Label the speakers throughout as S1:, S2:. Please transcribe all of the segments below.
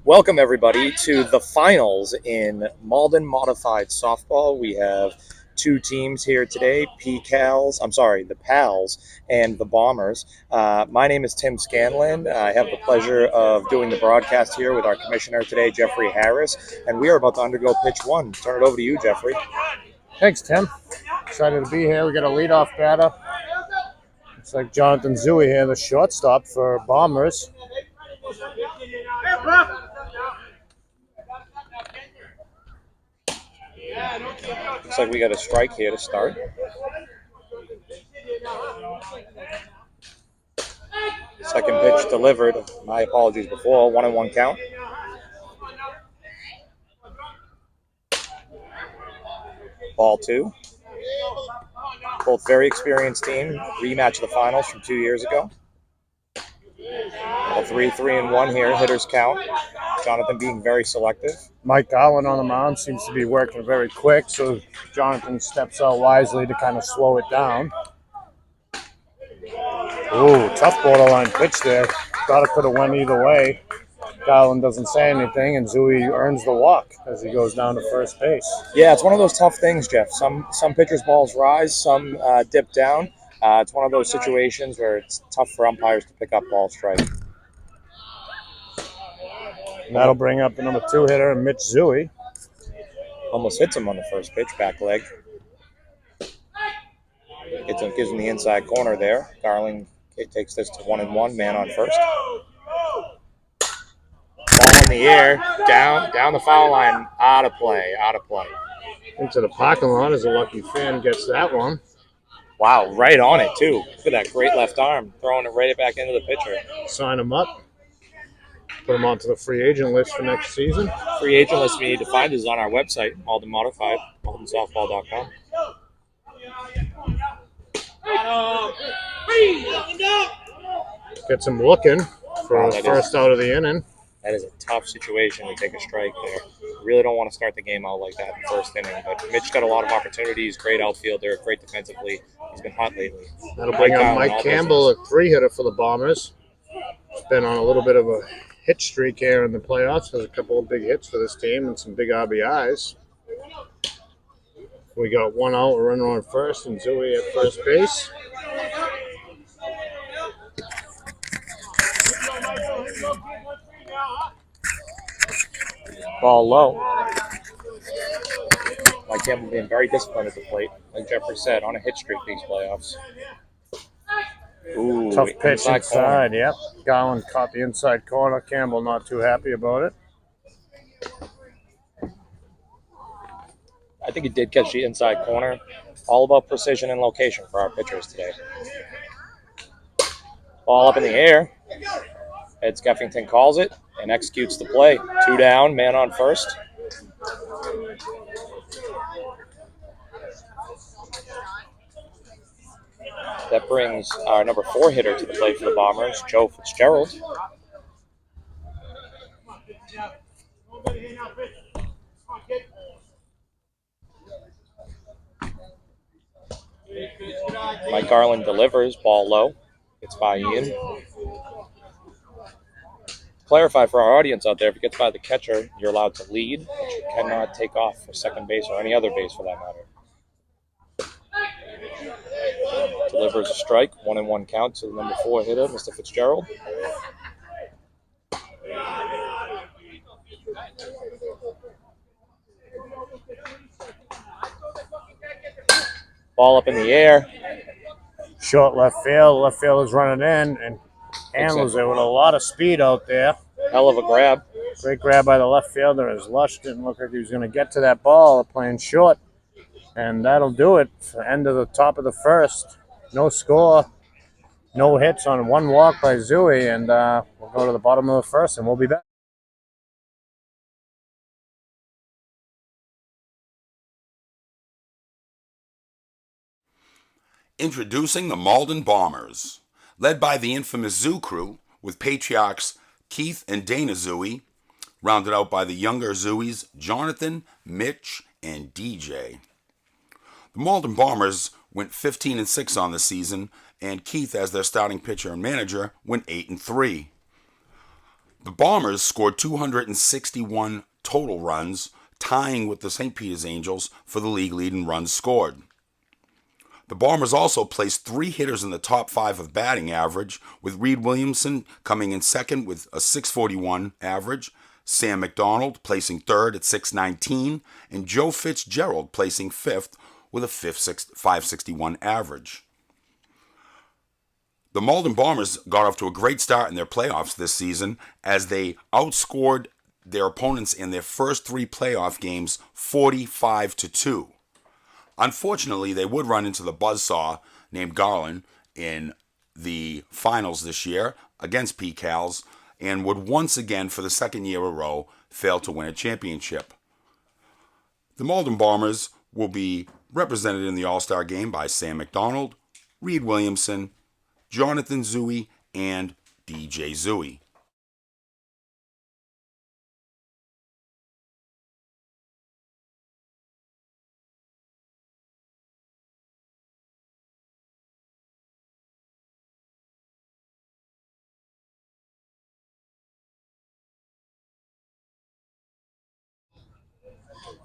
S1: Welcome, everybody, to the finals in Malden Modified Softball. We have two teams here today, the Pals and the Bombers. My name is Tim Scanlon. I have the pleasure of doing the broadcast here with our commissioner today, Jeffrey Harris, and we are about to undergo pitch one. Turn it over to you, Jeffrey.
S2: Thanks, Tim. Excited to be here. We got a leadoff batter. It's like Jonathan Zui here, the shortstop for Bombers.
S1: Looks like we got a strike here to start. Second pitch delivered. My apologies before. 1-1 count. Ball two. Both very experienced team. Rematch of the finals from 2 years ago. A 3-3-1 here. Hitters count. Jonathan being very selective.
S2: Mike Garland on the mound seems to be working very quick, so Jonathan steps out wisely to kind of slow it down. Ooh, tough borderline pitch there. Thought it could have went either way. Garland doesn't say anything, and Zui earns the walk as he goes down to first base.
S1: Yeah, it's one of those tough things, Jeff. Some pitchers' balls rise, some dip down. It's one of those situations where it's tough for umpires to pick up ball strike.
S2: And that'll bring up the number 2 hitter, Mitch Zui.
S1: Almost hits him on the first pitch, back leg. Gives him the inside corner there. Garland takes this to 1-1, man on first. Ball in the air, down the foul line, out of play.
S2: Into the parking lot as a lucky fan gets that one.
S1: Wow, right on it, too. Look at that great left arm, throwing it right back into the pitcher.
S2: Sign him up. Put him onto the free agent list for next season.
S1: Free agent list we need to find is on our website, Malden Modified, maldensoftball.com.
S2: Gets him looking for the first out of the inning.
S1: That is a tough situation to take a strike there. Really don't want to start the game out like that in the first inning. But Mitch got a lot of opportunities. Great outfielder, great defensively. He's been hot lately.
S2: That'll bring up Mike Campbell, a 3-hitter for the Bombers. He's been on a little bit of a hit streak here in the playoffs. Has a couple of big hits for this team and some big RBIs. We got one out, a runner on first, and Zui at first base.
S1: Ball low. Mike Campbell being very disciplined at the plate. Like Jeffrey said, on a hit streak these playoffs. Ooh,
S2: tough pitch inside. Yep. Garland caught the inside corner. Campbell not too happy about it.
S1: I think he did catch the inside corner. All about precision and location for our pitchers today. Ball up in the air. Ed Skeffington calls it and executes the play. 2 down, man on first. That brings our number 4 hitter to the plate for the Bombers, Joe Fitzgerald. Mike Garland delivers, ball low. Gets by Ian. Clarify for our audience out there, if it gets by the catcher, you're allowed to lead, but you cannot take off for second base or any other base for that matter. Delivers a strike, 1-1 count to the number 4 hitter, Mr. Fitzgerald. Ball up in the air.
S2: Short left field. Left field is running in and handles it with a lot of speed out there.
S1: Hell of a grab.
S2: Great grab by the left fielder as Lush didn't look like he was going to get to that ball, playing short. And that'll do it. End of the top of the first. No score. No hits on one walk by Zui. And we'll go to the bottom of the first and we'll be back.
S3: Introducing the Malden Bombers. Led by the infamous Zoo Crew, with patriarchs Keith and Dana Zui, rounded out by the younger Zuis, Jonathan, Mitch, and DJ. The Malden Bombers went 15-6 on the season, and Keith, as their starting pitcher and manager, went 8-3. The Bombers scored 261 total runs, tying with the St. Peter's Angels for the league lead in runs scored. The Bombers also placed 3 hitters in the top 5 of batting average, with Reed Williamson coming in second with a .641 average, Sam McDonald placing third at .619, and Joe Fitzgerald placing fifth with a .561 average. The Malden Bombers got off to a great start in their playoffs this season as they outscored their opponents in their first 3 playoff games 45-2. Unfortunately, they would run into the buzzsaw named Garland in the finals this year against PCALs and would once again, for the second year in a row, fail to win a championship. The Malden Bombers will be represented in the All-Star game by Sam McDonald, Reed Williamson, Jonathan Zooey, and DJ Zooey.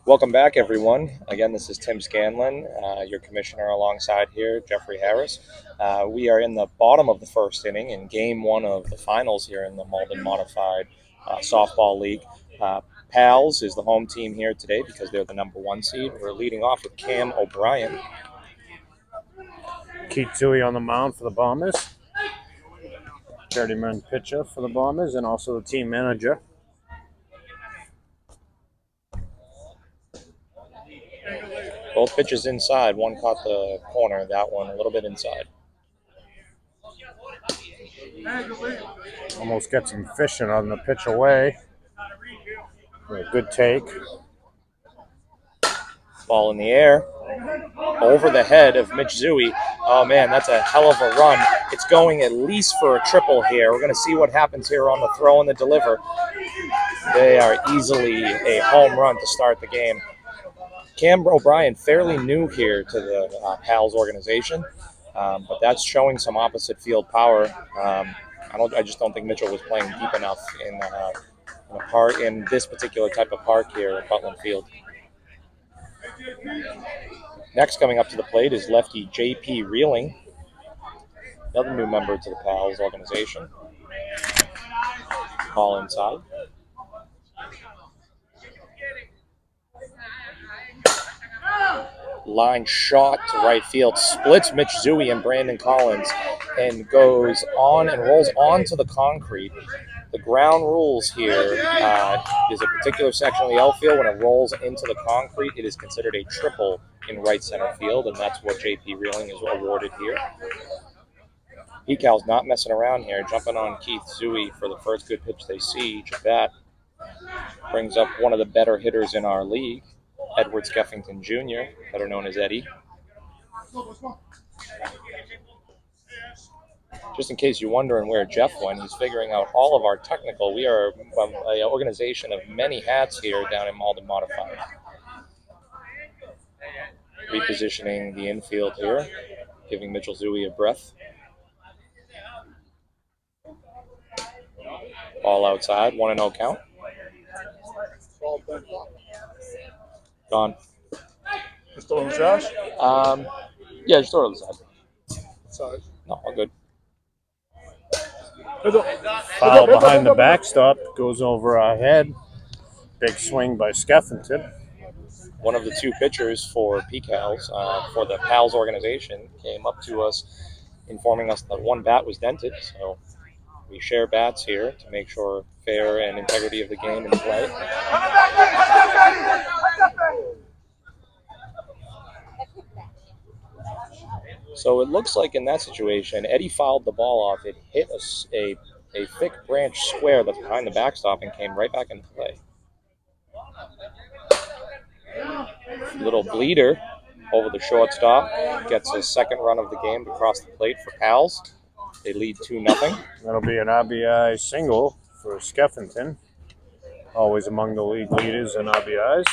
S1: Welcome back, everyone. Again, this is Tim Scanlon, your commissioner, alongside here, Jeffrey Harris. We are in the bottom of the first inning in Game 1 of the finals here in the Malden Modified Softball League. PALS is the home team here today because they're the number 1 seed. We're leading off with Cam O'Brien.
S2: Keith Zooey on the mound for the Bombers. 30-man pitcher for the Bombers and also the team manager.
S1: Both pitches inside. One caught the corner, that one a little bit inside.
S2: Almost gets him fishing on the pitch away. A good take.
S1: Ball in the air. Over the head of Mitch Zooey. Oh, man, that's a hell of a run. It's going at least for a triple here. We're going to see what happens here on the throw and the deliver. They are easily a home run to start the game. Cam O'Brien, fairly new here to the PALS organization, but that's showing some opposite field power. I just don't think Mitchell was playing deep enough in this particular type of park here at Butland Field. Next, coming up to the plate is lefty J.P. Reeling, another new member to the PALS organization. Ball inside. Line shot to right field, splits Mitch Zooey and Brandon Collins, and goes on and rolls onto the concrete. The ground rules here is a particular section of the outfield. When it rolls into the concrete, it is considered a triple in right center field, and that's what J.P. Reeling is awarded here. PCAL's not messing around here, jumping on Keith Zooey for the first good pitch they see. Each of that brings up one of the better hitters in our league, Edward Skeffington Jr., better known as Eddie. Just in case you're wondering where Jeff went, he's figuring out all of our technical. We are an organization of many hats here down in Malden Modified. Repositioning the infield here, giving Mitchell Zooey a breath. Ball outside, 1-0 count. Gone.
S4: Just throw it on the trash?
S1: Yeah, just throw it on the side.
S4: Sorry.
S1: No, all good.
S2: Foul behind the backstop, goes over our head. Big swing by Skeffington.
S1: One of the 2 pitchers for PCALs, for the PALS organization, came up to us informing us that one bat was dented. So we share bats here to make sure fair and integrity of the game in play. So it looks like in that situation, Eddie fouled the ball off. It hit a thick branch square that's behind the backstop and came right back into play. Little bleeder over the shortstop. Gets his second run of the game to cross the plate for PALS. They lead 2-0.
S2: That'll be an RBI single for Skeffington. Always among the league leaders in RBIs.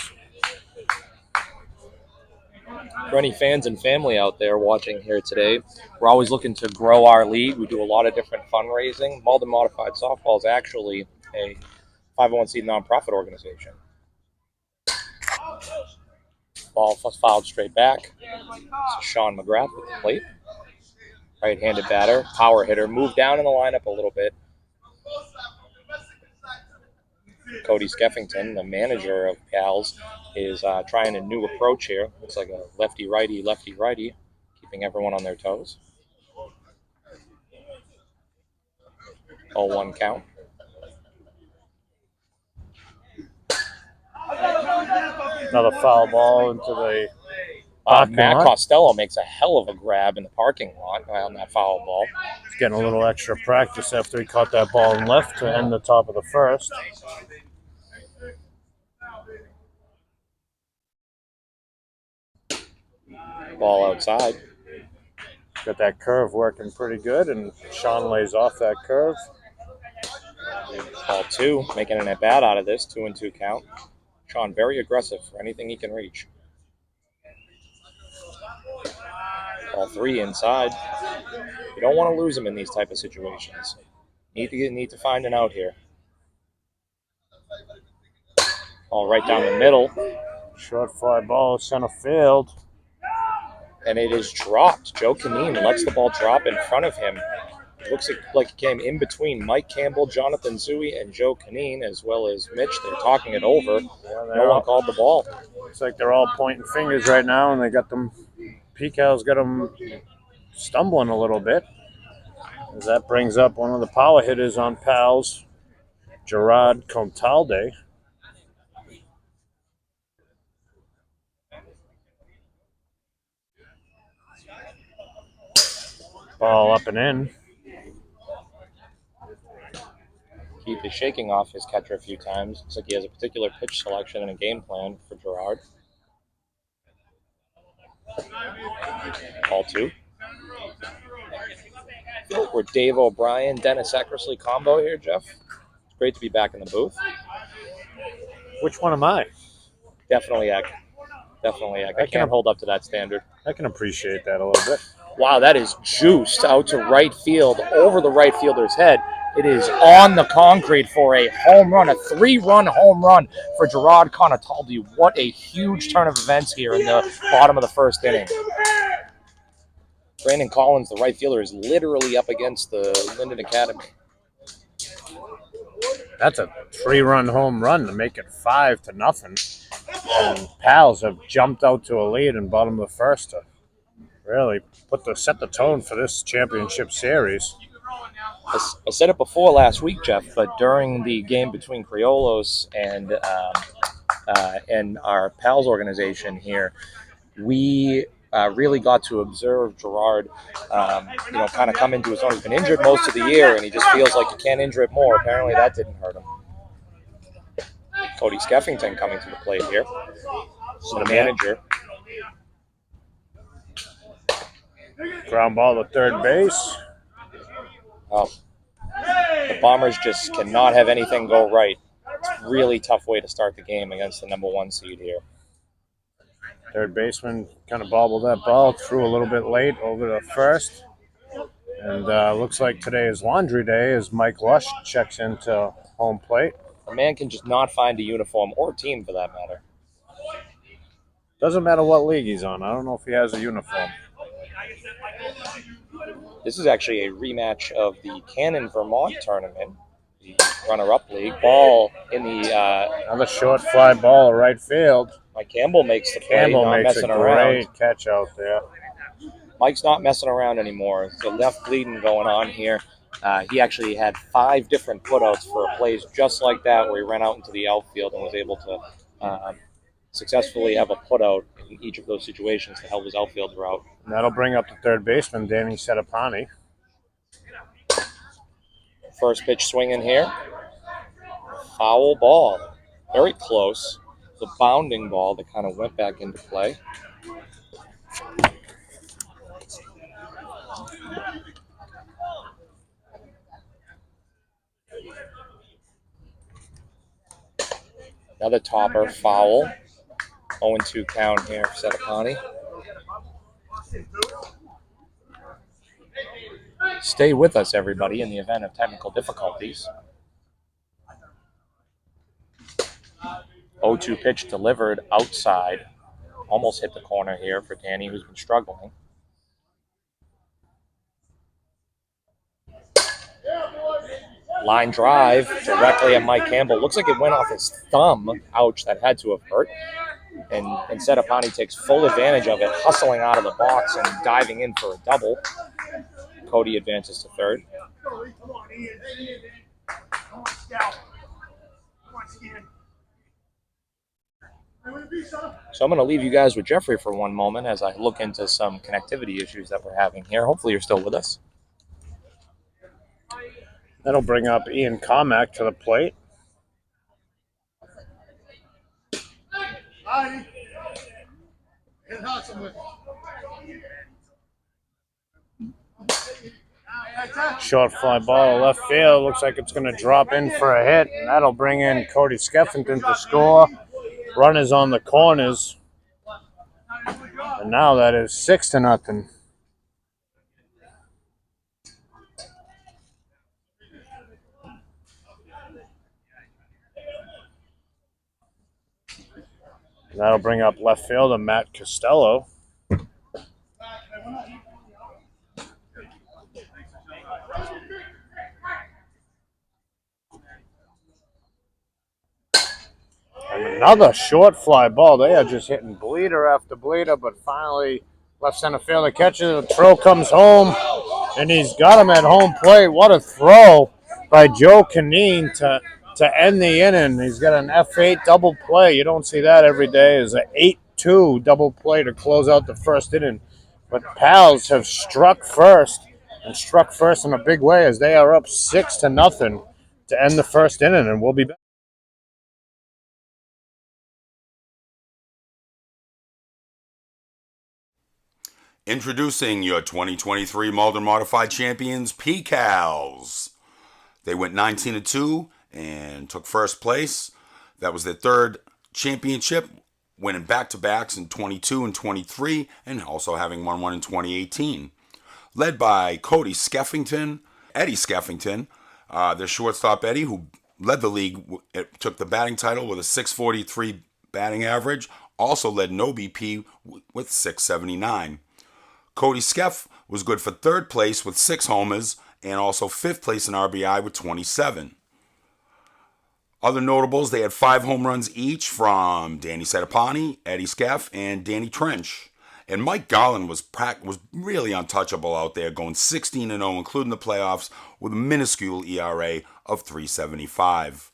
S1: For any fans and family out there watching here today, we're always looking to grow our league. We do a lot of different fundraising. Malden Modified Softball is actually a 501c nonprofit organization. Ball fouled straight back. So Sean McGrath at the plate. Right-handed batter, power hitter, moved down in the lineup a little bit. Cody Skeffington, the manager of Pals, is trying a new approach here. Looks like a lefty-righty, lefty-righty, keeping everyone on their toes. 0-1 count.
S2: Another foul ball into the
S1: Matt
S2: lot.
S1: Costello makes a hell of a grab in the parking lot on that foul ball.
S2: He's getting a little extra practice after he caught that ball in left to end the top of the first.
S1: Ball outside.
S2: Got that curve working pretty good, and Sean lays off that curve.
S1: Ball 2, making an at-bat out of this, 2-2 count. Sean very aggressive for anything he can reach. Ball 3 inside. You don't want to lose him in these type of situations. Need to find an out here. Ball right down the middle.
S2: Short fly ball, center field.
S1: And it is dropped. Joe Canine lets the ball drop in front of him. It looks like it came in between Mike Campbell, Jonathan Zui, and Joe Canine, as well as Mitch. They're talking it over. No one called the ball.
S2: Looks like they're all pointing fingers right now, and they got them. Pical's got them stumbling a little bit. As that brings up one of the power hitters on Pals, Gerard Contalde. Ball up and in.
S1: Keith is shaking off his catcher a few times. Looks like he has a particular pitch selection and a game plan for Gerard. Ball 2. We're Dave O'Brien, Dennis Eckersley combo here, Jeff. It's great to be back in the booth.
S2: Which one am I?
S1: Definitely Eck. I can't hold up to that standard.
S2: I can appreciate that a little bit.
S1: Wow, that is juiced out to right field, over the right fielder's head. It is on the concrete for a home run, a 3-run home run for Gerard Conataldi. What a huge turn of events here in the bottom of the first inning. Brandon Collins, the right fielder, is literally up against the Linden Academy.
S2: That's a 3-run home run to make it 5-0. And Pals have jumped out to a lead in bottom of the first to really set the tone for this championship series.
S1: I said it before last week, Jeff, but during the game between Criollos and our Pals organization here, we really got to observe Gerard, kind of come into his own. He's been injured most of the year, and he just feels like he can't injure it more. Apparently, that didn't hurt him. Cody Skeffington coming to the plate here. So the manager.
S2: Ground ball to third base.
S1: Oh, the Bombers just cannot have anything go right. It's a really tough way to start the game against the number 1 seed here.
S2: Third baseman kind of bobbled that ball, threw a little bit late over the first. And looks like today is laundry day as Mike Lush checks into home plate.
S1: A man can just not find a uniform, or a team for that matter.
S2: Doesn't matter what league he's on. I don't know if he has a uniform.
S1: This is actually a rematch of the Cannon Vermont tournament, the runner-up league. Ball in the
S2: another short fly ball right field.
S1: Mike Campbell makes the play.
S2: Campbell makes a great catch out there.
S1: Mike's not messing around anymore. There's a left bleeding going on here. He actually had 5 different putouts for plays just like that, where he ran out into the outfield and was able to successfully have a putout in each of those situations to help his outfielder out.
S2: And that'll bring up the third baseman, Danny Setapani.
S1: First pitch swinging here. Foul ball. Very close. The bounding ball that kind of went back into play. Another topper, foul. 0-2 count here for Setapani. Stay with us, everybody, in the event of technical difficulties. 0-2 pitch delivered outside. Almost hit the corner here for Danny, who's been struggling. Line drive directly at Mike Campbell. Looks like it went off his thumb. Ouch, that had to have hurt. And instead, Apani takes full advantage of it, hustling out of the box and diving in for a double. Cody advances to third. So I'm going to leave you guys with Jeffrey for one moment as I look into some connectivity issues that we're having here. Hopefully you're still with us.
S2: That'll bring up Ian Carmack to the plate. Short fly ball left field. Looks like it's going to drop in for a hit, and that'll bring in Cody Skeffington to score. Runners on the corners. And now that is 6-0. That'll bring up left fielder Matt Costello. And another short fly ball. They are just hitting bleeder after bleeder, but finally left center fielder catches. The throw comes home, and he's got him at home plate. What a throw by Joe Canine to end the inning. He's got an F8 double play. You don't see that every day. It's an 8-2 double play to close out the first inning. But Pals have struck first, and struck first in a big way as they are up 6-0 to end the first inning, and we'll be back.
S3: Introducing your 2023 Malden Modified Champions, PCALs. They went 19-2 and took first place. That was their third championship, winning back-to-backs in 22 and 23, and also having won one in 2018. Led by Cody Skeffington, Eddie Skeffington, their shortstop Eddie, who led the league, took the batting title with a 643 batting average, also led no BP with 679. Cody Skeff was good for third place with 6 homers and also fifth place in RBI with 27. Other notables, they had 5 home runs each from Danny Sedapani, Eddie Skeff, and Danny Trench. And Mike Garland was really untouchable out there, going 16-0, including the playoffs, with a minuscule ERA of 3.75.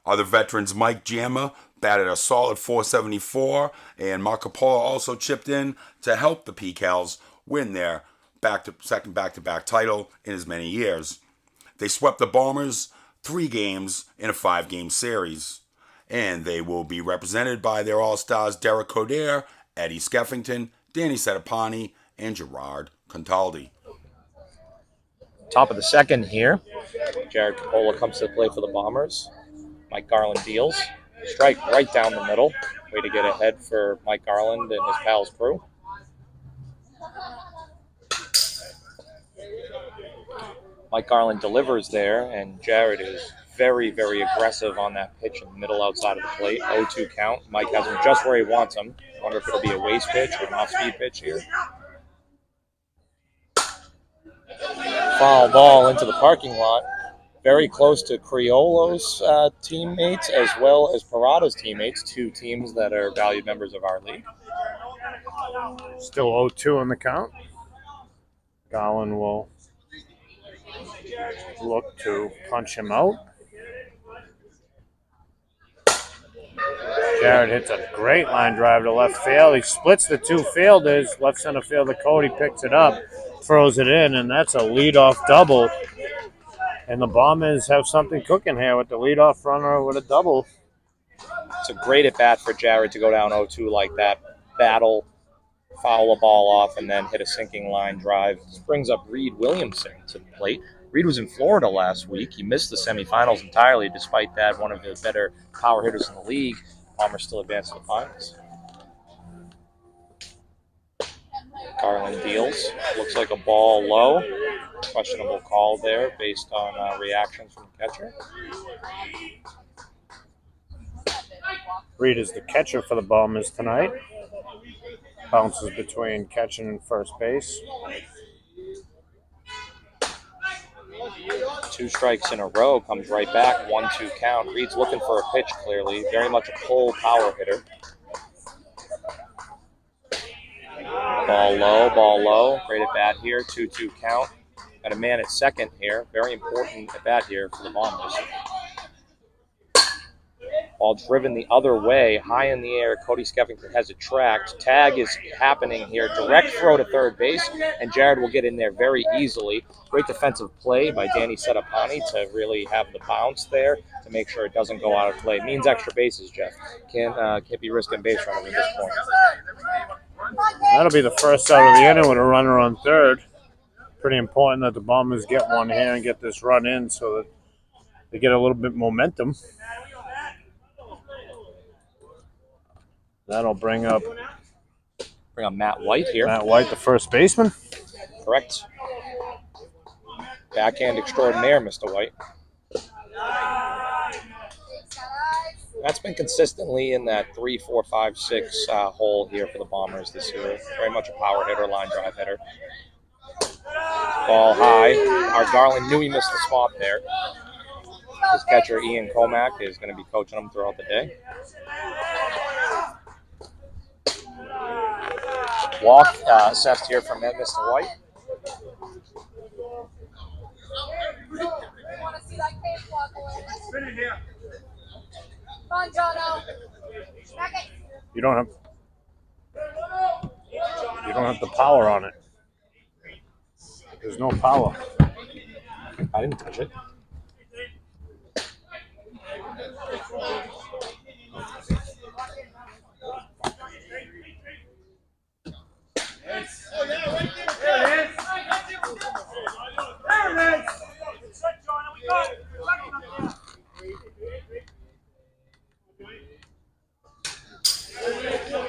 S3: Other veterans, Mike Jammer batted a solid 4.74, and Marco Polo also chipped in to help the PCALs win their second back-to-back title in as many years. They swept the Bombers 3 games in a 5-game series, and they will be represented by their all-stars Derek Coder, Eddie Skeffington, Danny Sedapani, and Gerard Contaldi.
S1: Top of the second here. Jared Capola comes to play for the Bombers. Mike Garland deals. Strike right down the middle. Way to get ahead for Mike Garland and his pals crew. Mike Garland delivers there, and Jared is very, very aggressive on that pitch in the middle outside of the plate. 0-2 count. Mike has him just where he wants him. I wonder if it'll be a waste pitch or an off-speed pitch here. Foul ball into the parking lot. Very close to Criolo's teammates as well as Parada's teammates, 2 teams that are valued members of our league.
S2: Still 0-2 on the count. Garland will look to punch him out. Jared hits a great line drive to left field. He splits the 2 fielders. Left center fielder Cody picks it up, throws it in, and that's a leadoff double. And the Bombers have something cooking here with the leadoff runner with a double.
S1: It's a great at-bat for Jared to go down 0-2 like that. Battle, foul a ball off, and then hit a sinking line drive. This brings up Reed Williamson to the plate. Reed was in Florida last week. He missed the semifinals entirely. Despite that, one of the better power hitters in the league. Bombers still advance to the finals. Garland deals. Looks like a ball low. Questionable call there based on reactions from the catcher.
S2: Reed is the catcher for the Bombers tonight. Bounces between catching and first base.
S1: 2 strikes in a row, comes right back, 1-2 count. Reed's looking for a pitch, clearly. Very much a pull power hitter. Ball low. Great at bat here, 2-2 count. Got a man at second here. Very important at bat here for the Bombers. Ball driven the other way, high in the air. Cody Skeffington has it tracked. Tag is happening here. Direct throw to third base, and Jared will get in there very easily. Great defensive play by Danny Setapani to really have the bounce there to make sure it doesn't go out of play. It means extra bases, Jeff. Can't be risking base running at this point.
S2: That'll be the first out of the inning with a runner on third. Pretty important that the Bombers get one here and get this run in so that they get a little bit momentum. That'll bring up
S1: Matt White here.
S2: Matt White, the first baseman.
S1: Correct. Backhand extraordinaire, Mr. White. That's been consistently in that 3, 4, 5, 6 hole here for the Bombers this year. Very much a power hitter, line drive hitter. Ball high. Our Garland knew he missed the spot there. His catcher, Ian Comack, is going to be coaching him throughout the day. Walk assessed here from Mr. White.
S2: You don't have the power on it. There's no power.
S1: I didn't touch it.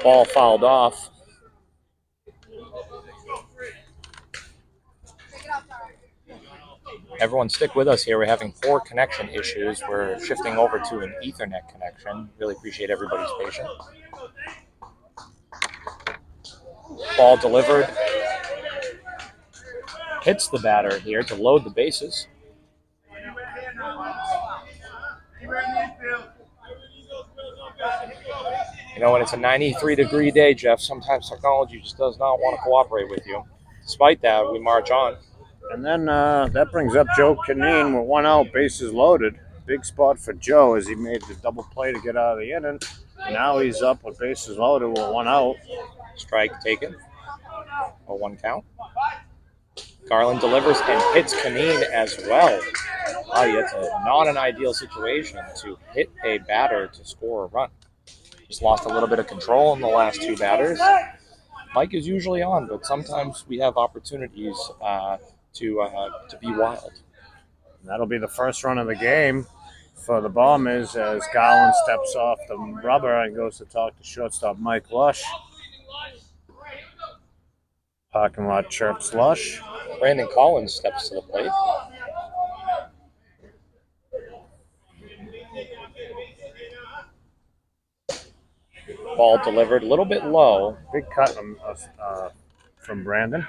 S1: Ball fouled off. Everyone stick with us here. We're having poor connection issues. We're shifting over to an Ethernet connection. Really appreciate everybody's patience. Ball delivered. Hits the batter here to load the bases. You know, when it's a 93-degree day, Jeff, sometimes technology just does not want to cooperate with you. Despite that, we march on.
S2: And then that brings up Joe Canine with 1 out, bases loaded. Big spot for Joe as he made the double play to get out of the inning. Now he's up with bases loaded with 1 out.
S1: Strike taken. A 1 count. Garland delivers and hits Canine as well. It's not an ideal situation to hit a batter to score a run. Just lost a little bit of control in the last 2 batters. Mike is usually on, but sometimes we have opportunities to be wild.
S2: And that'll be the first run of the game for the Bombers as Garland steps off the rubber and goes to talk to shortstop Mike Lush. Parking lot chirps Lush.
S1: Brandon Collins steps to the plate. Ball delivered a little bit low.
S2: Big cut from Brandon.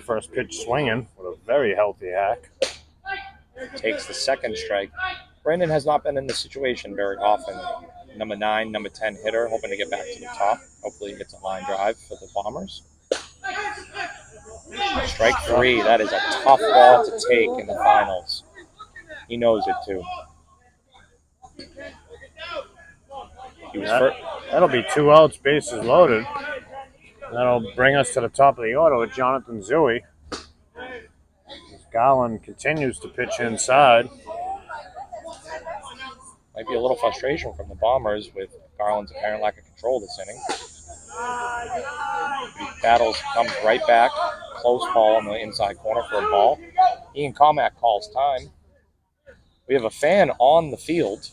S2: First pitch swinging with a very healthy hack.
S1: Takes the second strike. Brandon has not been in this situation very often. Number 9, number 10 hitter, hoping to get back to the top. Hopefully he gets a line drive for the Bombers. Strike 3. That is a tough ball to take in the finals. He knows it too.
S2: That'll be 2 outs, bases loaded. That'll bring us to the top of the order with Jonathan Zui. Garland continues to pitch inside.
S1: Might be a little frustration from the Bombers with Garland's apparent lack of control this inning. Battles comes right back. Close ball in the inside corner for a ball. Ian Comack calls time. We have a fan on the field.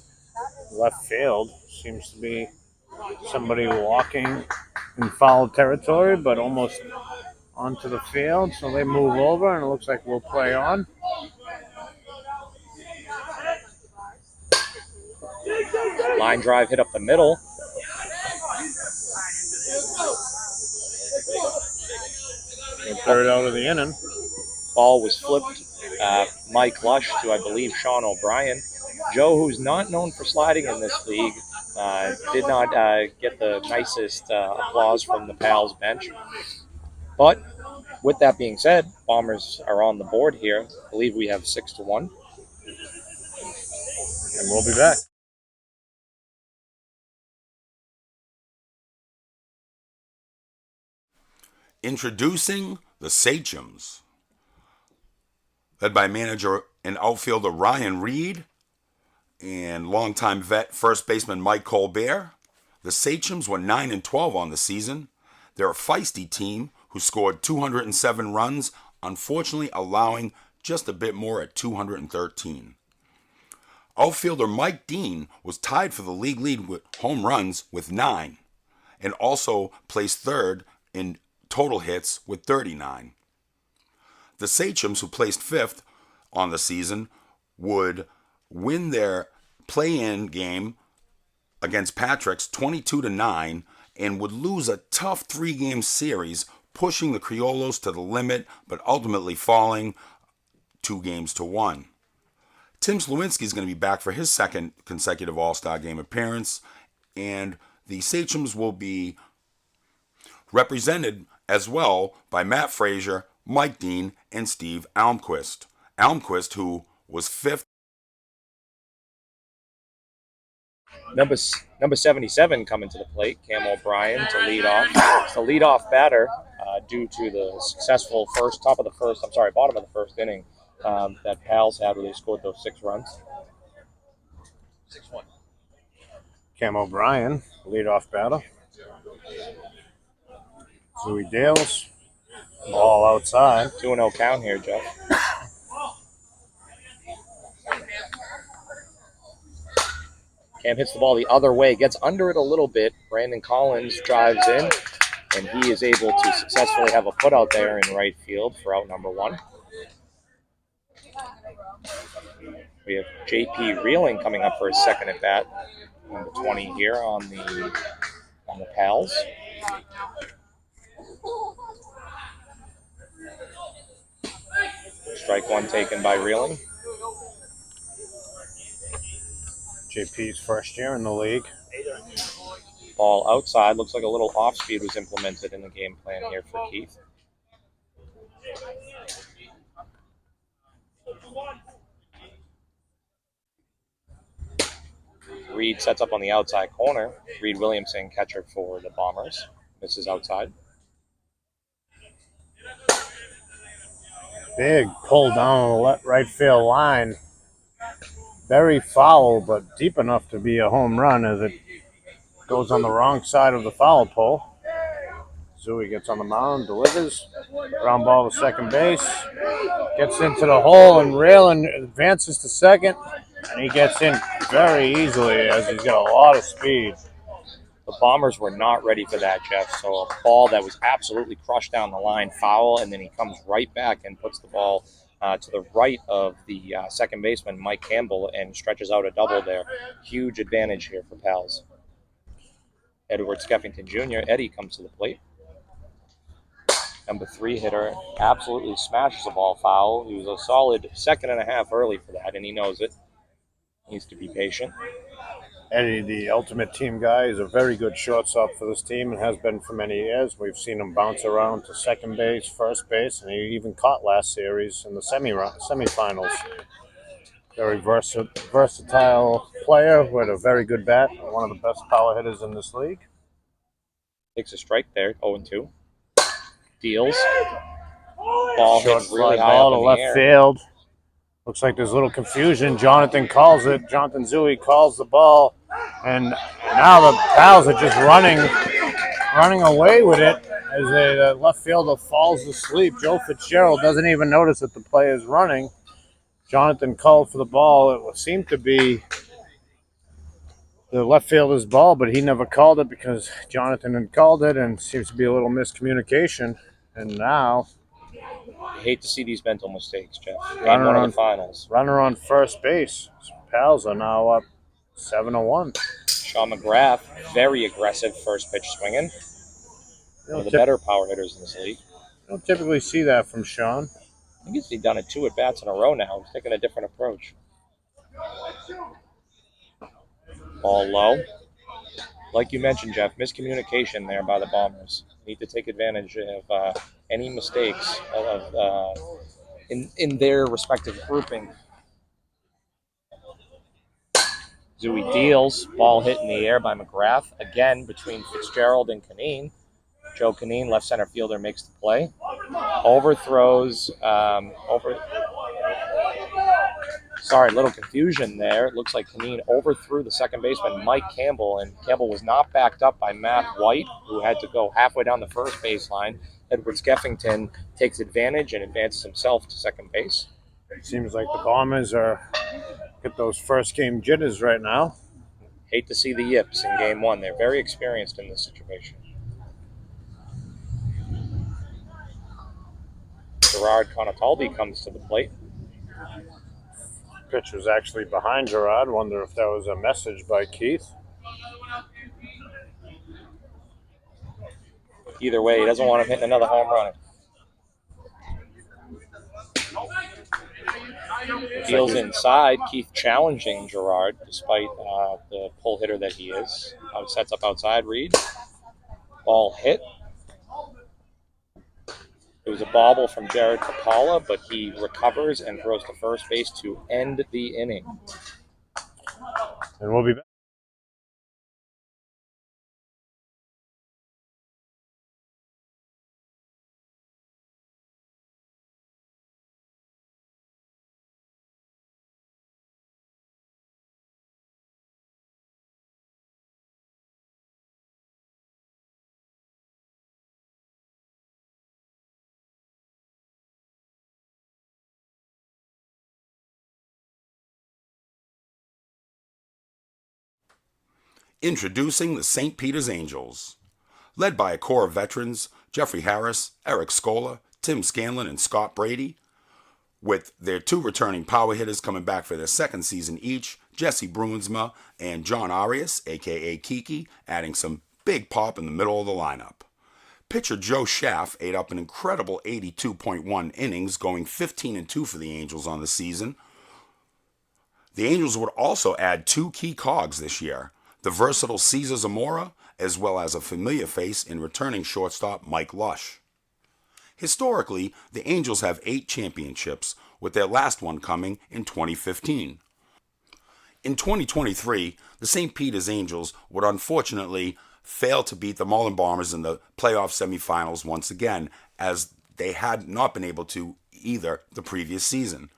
S2: Left field seems to be somebody walking in foul territory, but almost onto the field. So they move over, and it looks like we'll play on.
S1: Line drive hit up the middle.
S2: third out of the inning.
S1: Ball was flipped. Mike Lush to, I believe, Sean O'Brien. Joe, who's not known for sliding in this league, did not get the nicest applause from the Pals bench. But with that being said, Bombers are on the board here. I believe we have 6-1.
S2: And we'll be back.
S3: Introducing the Sachems. Led by manager and outfielder Ryan Reed and longtime vet first baseman Mike Colbert, the Sachems were 9-12 on the season. They're a feisty team who scored 207 runs, unfortunately allowing just a bit more at 213. Outfielder Mike Dean was tied for the league lead with home runs with 9 and also placed third in total hits with 39. The Sachems, who placed fifth on the season, would win their play-in game against Patrick's 22-9 and would lose a tough 3-game series, pushing the Criollos to the limit, but ultimately falling 2-1. Tim Slewinski is going to be back for his second consecutive All-Star Game appearance, and the Sachems will be represented as well by Matt Frazier, Mike Dean, and Steve Almquist. Almquist, who was fifth.
S1: Number 77 coming to the plate, Cam O'Brien to lead off. It's the leadoff batter due to the successful bottom of the first inning that Pals had where they scored those 6 runs.
S4: 6-1.
S2: Cam O'Brien, leadoff batter. Zooey Dales, ball outside.
S1: 2-0 count here, Jeff. Cam hits the ball the other way, gets under it a little bit. Brandon Collins drives in, and he is able to successfully have a put out there in right field for out number 1. We have J.P. Reeling coming up for his second at bat, number 20 here on the Pals. Strike 1 taken by Reeling.
S2: JP's first year in the league.
S1: Ball outside. Looks like a little off speed was implemented in the game plan here for Keith. Reed sets up on the outside corner. Reed Williamson, catcher for the Bombers. Misses outside.
S2: Big pull down the right field line. Very foul, but deep enough to be a home run as it goes on the wrong side of the foul pole. Zooey gets on the mound, delivers. Ground ball to second base. Gets into the hole, and Raylan advances to second. And he gets in very easily as he's got a lot of speed.
S1: The Bombers were not ready for that, Jeff. So a ball that was absolutely crushed down the line, foul, and then he comes right back and puts the ball to the right of the second baseman, Mike Campbell, and stretches out a double there. Huge advantage here for Pals. Edward Skeffington Jr., Eddie, comes to the plate. Number 3 hitter absolutely smashes the ball foul. He was a solid 2.5 early for that, and he knows it. Needs to be patient.
S2: Eddie, the ultimate team guy, is a very good shortstop for this team and has been for many years. We've seen him bounce around to second base, first base, and he even caught last series in the semifinals. Very versatile player with a very good bat, one of the best power hitters in this league.
S1: Takes a strike there, 0-2. Deals. Ball
S2: Short
S1: hits really
S2: fly
S1: high
S2: ball
S1: up
S2: to
S1: in
S2: left
S1: the air.
S2: field. Looks like there's a little confusion. Jonathan calls it. Jonathan Zooey calls the ball. And now the Pals are just running away with it as the left fielder falls asleep. Joe Fitzgerald doesn't even notice that the play is running. Jonathan called for the ball. It seemed to be the left fielder's ball, but he never called it because Jonathan had called it, and seems to be a little miscommunication. And now,
S1: I hate to see these mental mistakes, Jeff. In one of the finals.
S2: Runner on first base. Pals are now up 7-1.
S1: Sean McGrath, very aggressive first pitch swinging. One of the better power hitters in this league.
S2: Don't typically see that from Sean.
S1: I think he's done it 2 at bats in a row now. He's taking a different approach. Ball low. Like you mentioned, Jeff, miscommunication there by the Bombers. Need to take advantage of any mistakes in their respective grouping. Zooey deals. Ball hit in the air by McGrath. Again, between Fitzgerald and Caneen. Joe Caneen, left center fielder, makes the play. Overthrows. Sorry, little confusion there. It looks like Caneen overthrew the second baseman, Mike Campbell, and Campbell was not backed up by Matt White, who had to go halfway down the first baseline. Edward Skeffington takes advantage and advances himself to second base.
S2: Seems like the Bombers are get those first game jitters right now.
S1: Hate to see the yips in game 1. They're very experienced in this situation. Gerard Conataldi comes to the plate.
S2: Pitch was actually behind Gerard. Wonder if that was a message by Keith.
S1: Either way, he doesn't want him hitting another home run. Deals inside. Keith challenging Gerard, despite the pull hitter that he is. Sets up outside. Reed. Ball hit. It was a bobble from Jared Kapala, but he recovers and throws to first base to end the inning.
S2: And we'll be back.
S3: Introducing the St. Peter's Angels. Led by a core of veterans, Jeffrey Harris, Eric Scola, Tim Scanlon, and Scott Brady, with their 2 returning power hitters coming back for their second season each, Jesse Bruinsma and John Arias, a.k.a. Kiki, adding some big pop in the middle of the lineup. Pitcher Joe Schaff ate up an incredible 82.1 innings, going 15-2 for the Angels on the season. The Angels would also add 2 key cogs this year, the versatile Cesar Zamora, as well as a familiar face in returning shortstop Mike Lush. Historically, the Angels have 8 championships, with their last one coming in 2015. In 2023, the St. Peter's Angels would unfortunately fail to beat the Malden Bombers in the playoff semifinals once again, as they had not been able to either the previous season.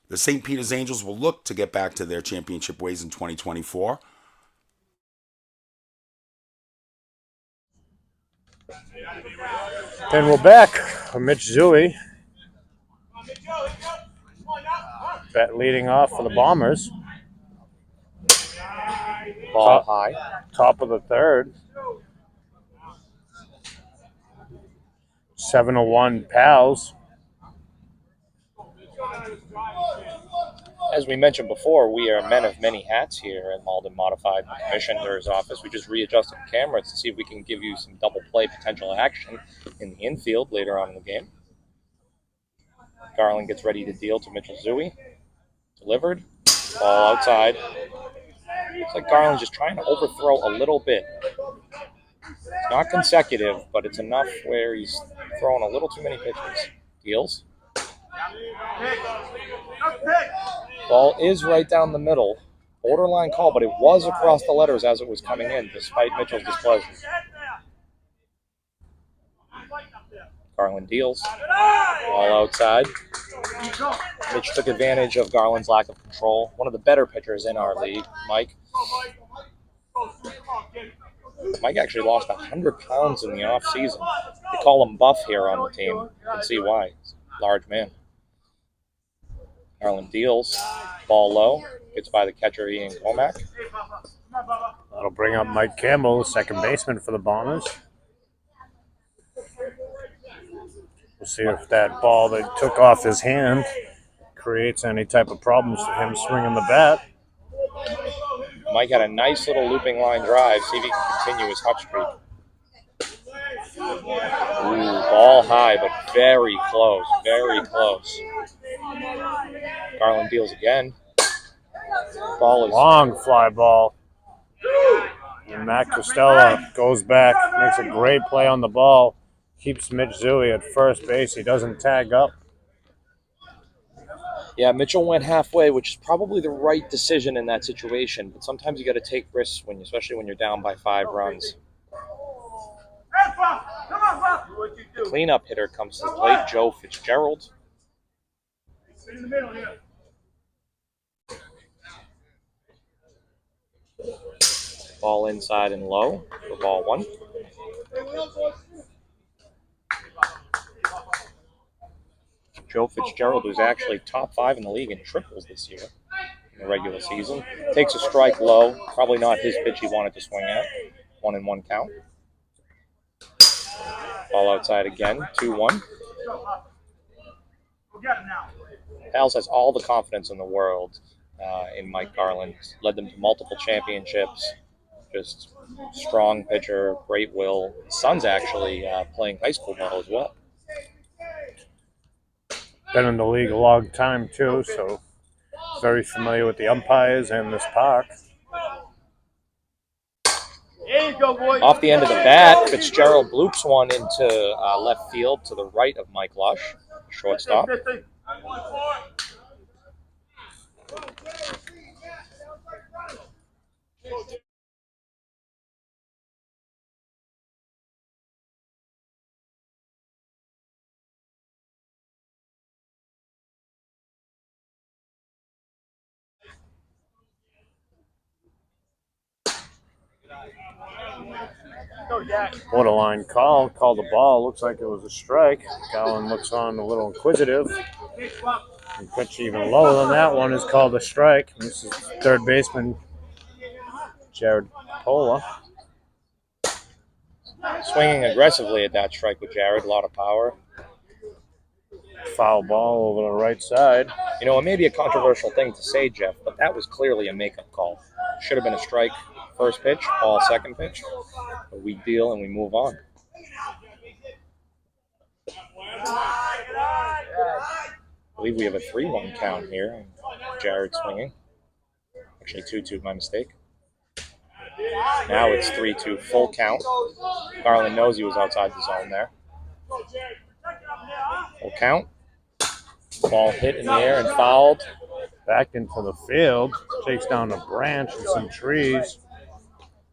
S3: The St. Peter's Angels will look to get back to their championship ways in 2024.
S2: And we're back. Mitch Zooey leading off for the Bombers.
S1: Ball high.
S2: Top of the third. 7-1 Pals.
S1: As we mentioned before, we are men of many hats here at Malden Modified Commissioner's Office. We just readjusted the cameras to see if we can give you some double play potential action in the infield later on in the game. Garland gets ready to deal to Mitchell Zooey. Delivered. Ball outside. Looks like Garland's just trying to overthrow a little bit. It's not consecutive, but it's enough where he's throwing a little too many pitches. Deals. Ball is right down the middle. Borderline call, but it was across the letters as it was coming in, despite Mitchell's displeasure. Garland deals. Ball outside. Mitch took advantage of Garland's lack of control. One of the better pitchers in our league, Mike. Mike actually lost 100 pounds in the offseason. They call him buff here on the team. You can see why. He's a large man. Garland deals. Ball low. Gets by the catcher, Ian Comack.
S2: That'll bring up Mike Campbell, second baseman for the Bombers. We'll see if that ball that took off his hand creates any type of problems for him swinging the bat.
S1: Mike had a nice little looping line drive. See if he can continue his hot streak. Ball high, but very close. Very close. Garland deals again. Ball is
S2: Long fly ball. And Matt Costello goes back, makes a great play on the ball, keeps Mitch Zooey at first base. He doesn't tag up.
S1: Yeah, Mitchell went halfway, which is probably the right decision in that situation. But sometimes you got to take risks especially when you're down by 5 runs. The cleanup hitter comes to the plate, Joe Fitzgerald. Ball inside and low for ball 1. Joe Fitzgerald, who's actually top 5 in the league in triples this year in the regular season, takes a strike low. Probably not his pitch he wanted to swing at. 1-1 count. Ball outside again, 2-1. Pals has all the confidence in the world in Mike Garland. Led them to multiple championships. Just strong pitcher, great will. His son's actually playing high school ball as well.
S2: Been in the league a long time, too, so very familiar with the umpires and this park.
S1: Off the end of the bat, Fitzgerald bloops one into left field to the right of Mike Lush, shortstop.
S2: Borderline call. Called the ball. Looks like it was a strike. Garland looks on a little inquisitive. And pitch even lower than that one is called a strike. This is third baseman Jared Pola.
S1: Swinging aggressively at that strike with Jared, a lot of power.
S2: Foul ball over the right side.
S1: You know, it may be a controversial thing to say, Jeff, but that was clearly a makeup call. Should have been a strike first pitch, ball second pitch. But we deal and we move on. I believe we have a 3-1 count here. Jared swinging. Actually, 2-2, my mistake. Now it's 3-2, full count. Garland knows he was outside the zone there. Full count. Ball hit in the air and fouled.
S2: Back into the field. Takes down a branch and some trees.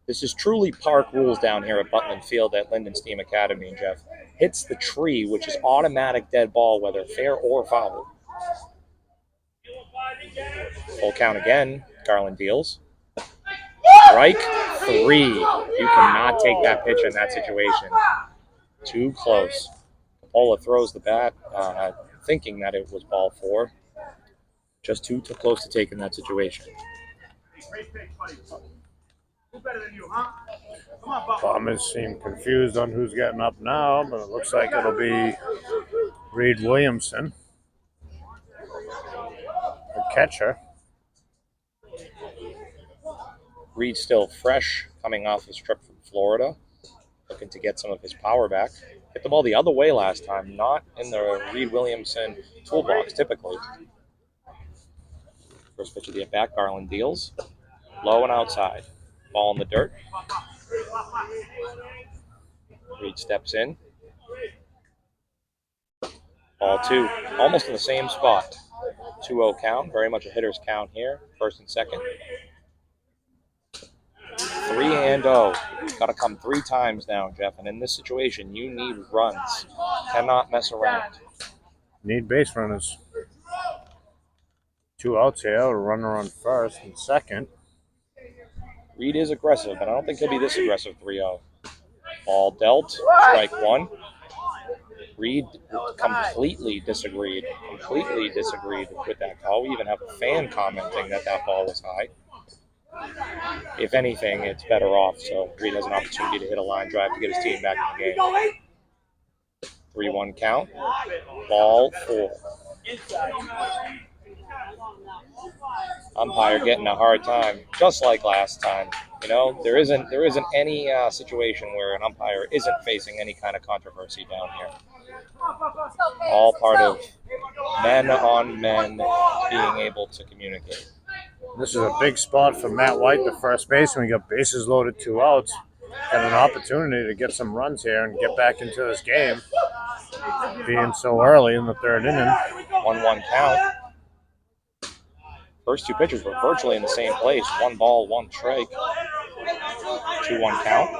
S1: This is truly park rules down here at Butland Field at Linden Steam Academy, Jeff. Hits the tree, which is automatic dead ball, whether fair or foul. Full count again. Garland deals. Strike 3. You cannot take that pitch in that situation. Too close. Pola throws the bat, thinking that it was ball 4. Just too close to take in that situation.
S2: Bombers seem confused on who's getting up now, but it looks like it'll be Reed Williamson, the catcher.
S1: Reed's still fresh, coming off his trip from Florida, looking to get some of his power back. Hit the ball the other way last time, not in the Reed Williamson toolbox typically. First pitch of the at-bat, Garland deals. Low and outside. Ball in the dirt. Reed steps in. Ball 2. Almost in the same spot. 2-0 count. Very much a hitter's count here. First and second. 3-0. Got to come 3 times now, Jeff. And in this situation, you need runs. Cannot mess around.
S2: Need base runners. 2 outs here. A runner on first and second.
S1: Reed is aggressive, but I don't think he'll be this aggressive 3-0. Ball dealt. Strike 1. Reed completely disagreed with that call. We even have a fan commenting that ball was high. If anything, it's better off, so Reed has an opportunity to hit a line drive to get his team back in the game. 3-1 count. Ball 4. Umpire getting a hard time, just like last time. You know, there isn't any situation where an umpire isn't facing any kind of controversy down here. All part of men on men being able to communicate.
S2: This is a big spot for Matt White, the first baseman. We got bases loaded, 2 outs. Got an opportunity to get some runs here and get back into this game, being so early in the third inning.
S1: 1-1 count. First two pitchers were virtually in the same place. 1 ball, 1 strike. 2-1 count.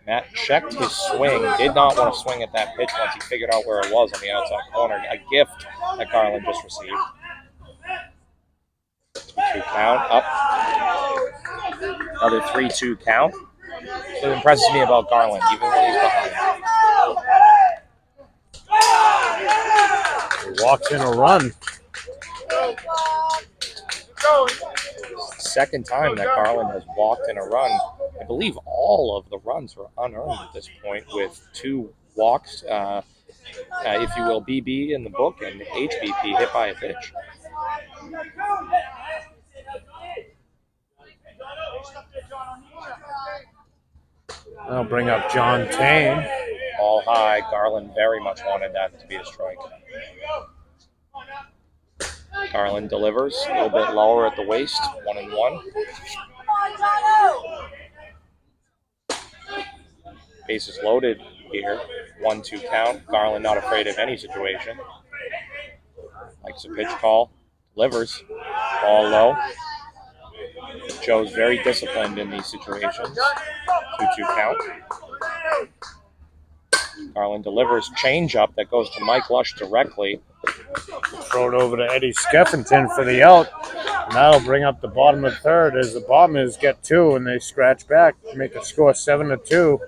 S1: Matt checked his swing. Did not want to swing at that pitch once he figured out where it was on the outside corner. A gift that Garland just received. 2 count. Up. Another 3-2 count. It impresses me about Garland, even when he's behind.
S2: He walks in a run.
S1: Second time that Garland has walked in a run. I believe all of the runs were unearned at this point, with 2 walks, if you will, BB in the book, and HBP, hit by a pitch.
S2: I'll bring up John Tane.
S1: All high. Garland very much wanted that to be a strike. Garland delivers a little bit lower at the waist. 1-1. Bases loaded here. 1-2 count. Garland not afraid of any situation. Likes a pitch call. Delivers. Ball low. Joe's very disciplined in these situations. 2-2 count. Garland delivers changeup that goes to Mike Lush directly.
S2: Throw it over to Eddie Skeffington for the out. And that'll bring up the bottom of the third as the Bombers get 2 and they scratch back, make the score 7-2,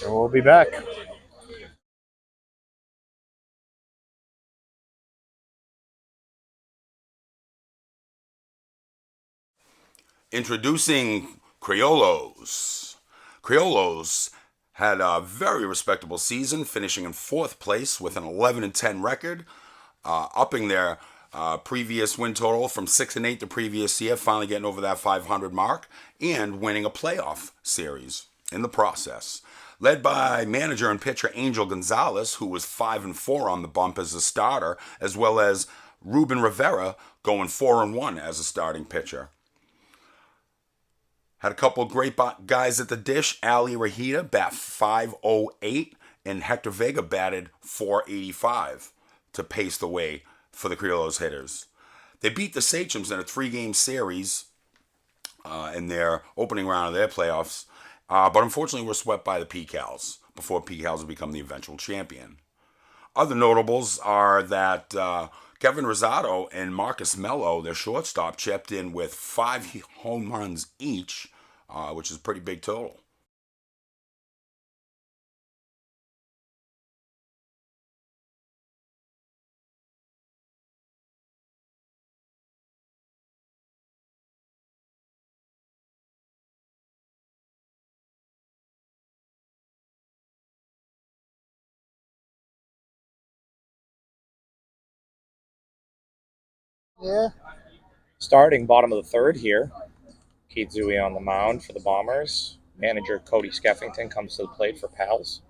S2: and we'll be back.
S3: Introducing Criollos. Criollos had a very respectable season, finishing in 4th place with an 11-10 record, upping their previous win total from 6-8 the previous year, finally getting over that 500 mark, and winning a playoff series in the process. Led by manager and pitcher Angel Gonzalez, who was 5-4 on the bump as a starter, as well as Ruben Rivera going 4-1 as a starting pitcher. Had a couple of great guys at the dish. Ali Rahita bat .508, and Hector Vega batted .485 to pace the way for the Criollos hitters. They beat the Sachems in a 3-game series in their opening round of their playoffs, but unfortunately were swept by the P-Cals before P-Cals would become the eventual champion. Other notables are that Kevin Rosado and Marcus Mello, their shortstop, chipped in with 5 home runs each, which is a pretty big total.
S1: Yeah. Starting bottom of the third here. Keith Zui on the mound for the Bombers. Manager Cody Skeffington comes to the plate for Pals.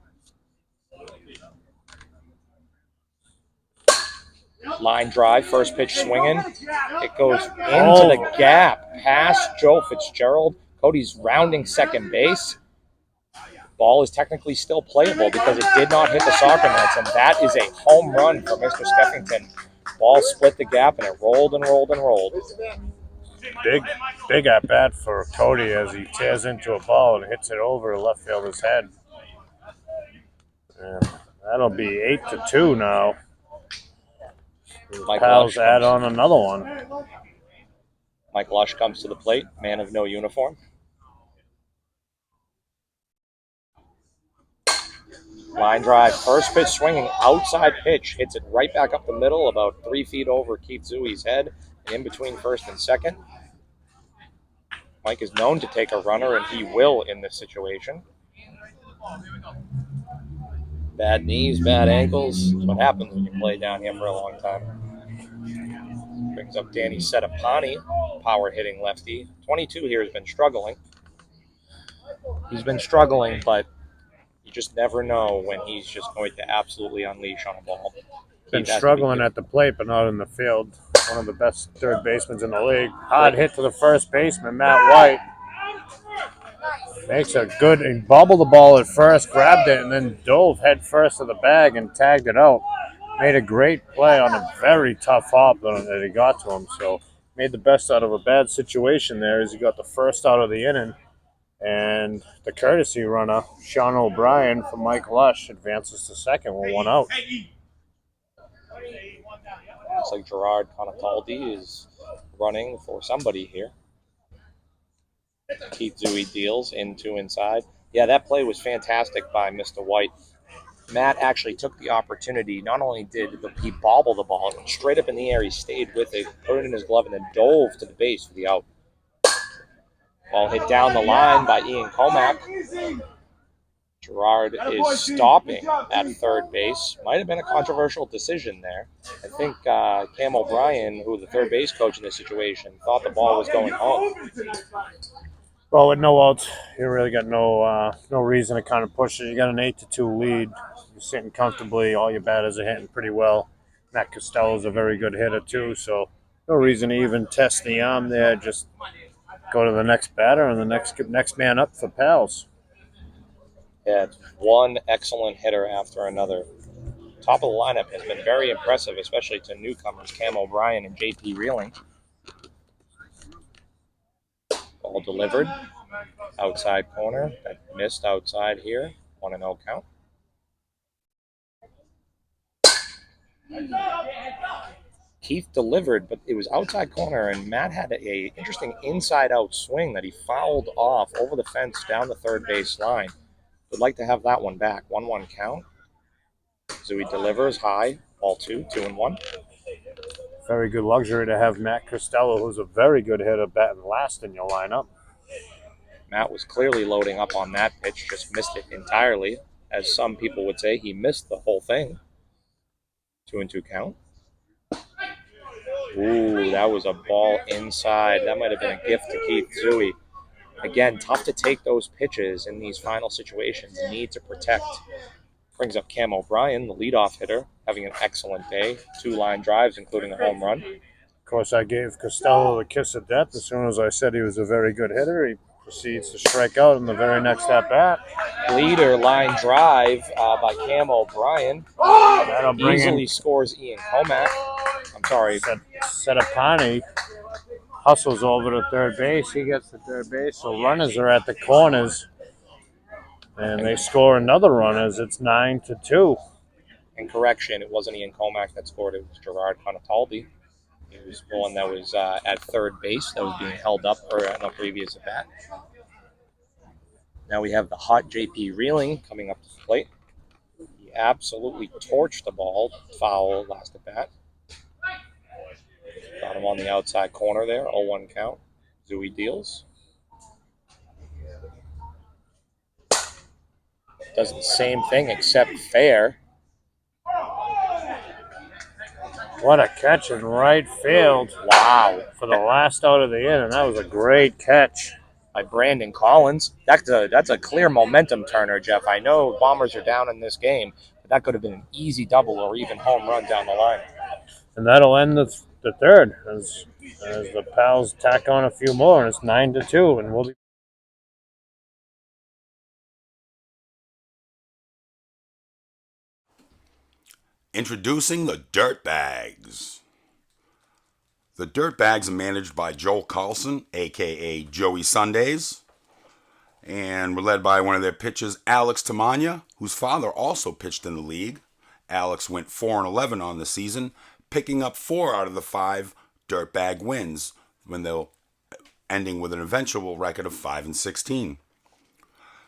S1: Line drive, first pitch swinging. It goes into the gap past Joe Fitzgerald. Cody's rounding second base. Ball is technically still playable because it did not hit the soccer nets, and that is a home run for Mr. Skeffington. Ball split the gap, and it rolled and rolled and rolled.
S2: Big at bat for Cody as he tears into a ball and hits it over left fielder's head. And that'll be 8-2 now. Pals add on another one.
S1: Mike Lush comes to the plate, man of no uniform. Line drive, first pitch swinging, outside pitch, hits it right back up the middle, about 3 feet over Keith Zui's head, and in between first and second. Mike is known to take a runner, and he will in this situation. Bad knees, bad ankles. That's what happens when you play down here for a long time. Brings up Danny Setapani, power hitting lefty. 22 here has been struggling. He's been struggling, but you just never know when he's just going to absolutely unleash on a ball.
S2: Been struggling at the plate, but not in the field. One of the best third basemen in the league. Hard hit to the first baseman, Matt White. Makes a good, he bobbled the ball at first, grabbed it, and then dove head first to the bag and tagged it out. Made a great play on a very tough hop that he got to him. So made the best out of a bad situation there as he got the first out of the inning. And the courtesy runner, Sean O'Brien from Mike Lush, advances to second with one out.
S1: Looks like Gerard Conataldi is running for somebody here. Keith Zui deals inside. Yeah, that play was fantastic by Mr. White. Matt actually took the opportunity. Not only did he bobble the ball straight up in the air, he stayed with it, put it in his glove, and then dove to the base for the out. Ball hit down the line by Ian Comack. Gerard is stopping at third base. Might have been a controversial decision there. I think Cam O'Brien, who was the third base coach in this situation, thought the ball was going home.
S2: Well, with no outs, you really got no reason to kind of push it. You got an 8-2 lead. You're sitting comfortably. All your batters are hitting pretty well. Matt Costello's a very good hitter too, so no reason to even test the arm there. Just go to the next batter and the next man up for pals.
S1: Yeah, it's one excellent hitter after another. Top of the lineup has been very impressive, especially to newcomers Cam O'Brien and J.P. Reeling. Ball delivered. Outside corner. That missed outside here. 1-0 count. Keith delivered, but it was outside corner, and Matt had a interesting inside-out swing that he fouled off over the fence down the third base line. Would like to have that one back. 1-1 count. Zui delivers high. Ball 2-1.
S2: Very good luxury to have Matt Costello, who's a very good hitter, batting last in your lineup.
S1: Matt was clearly loading up on that pitch, just missed it entirely. As some people would say, he missed the whole thing. 2-2 count. Ooh, that was a ball inside. That might have been a gift to Keith Zui. Again, tough to take those pitches in these final situations. Need to protect. Brings up Cam O'Brien, the leadoff hitter, having an excellent day. 2 line drives, including a home run.
S2: Of course, I gave Costello the kiss of death as soon as I said he was a very good hitter. He proceeds to strike out in the very next at-bat.
S1: Leader line drive by Cam O'Brien.
S2: That'll bring
S1: Easily scores Ian Comack. I'm sorry.
S2: Setapani hustles over to third base. He gets to third base, so runners are at the corners. And they score another run as it's 9-2.
S1: And correction, it wasn't Ian Comack that scored. It was Gerard Conataldi. He was the one that was at third base that was being held up for a previous at bat. Now we have the hot J.P. Reeling coming up to the plate. He absolutely torched the ball, foul last at bat. Got him on the outside corner there, 0-1 count. Zui deals. Does the same thing except fair.
S2: What a catch in right field.
S1: Wow.
S2: For the last out of the inning. That was a great catch.
S1: By Brandon Collins. That's a clear momentum turner, Jeff. I know Bombers are down in this game, but that could have been an easy double or even home run down the line.
S2: And that'll end the third as the Pals tack on a few more, and it's 9-2, and we'll be.
S3: Introducing the Dirtbags. The Dirtbags are managed by Joel Carlson, a.k.a. Joey Sundays, and were led by one of their pitchers, Alex Tamanya, whose father also pitched in the league. Alex went 4-11 on the season, picking up 4 out of the 5 Dirtbag wins, when they'll ending with an eventual record of 5-16.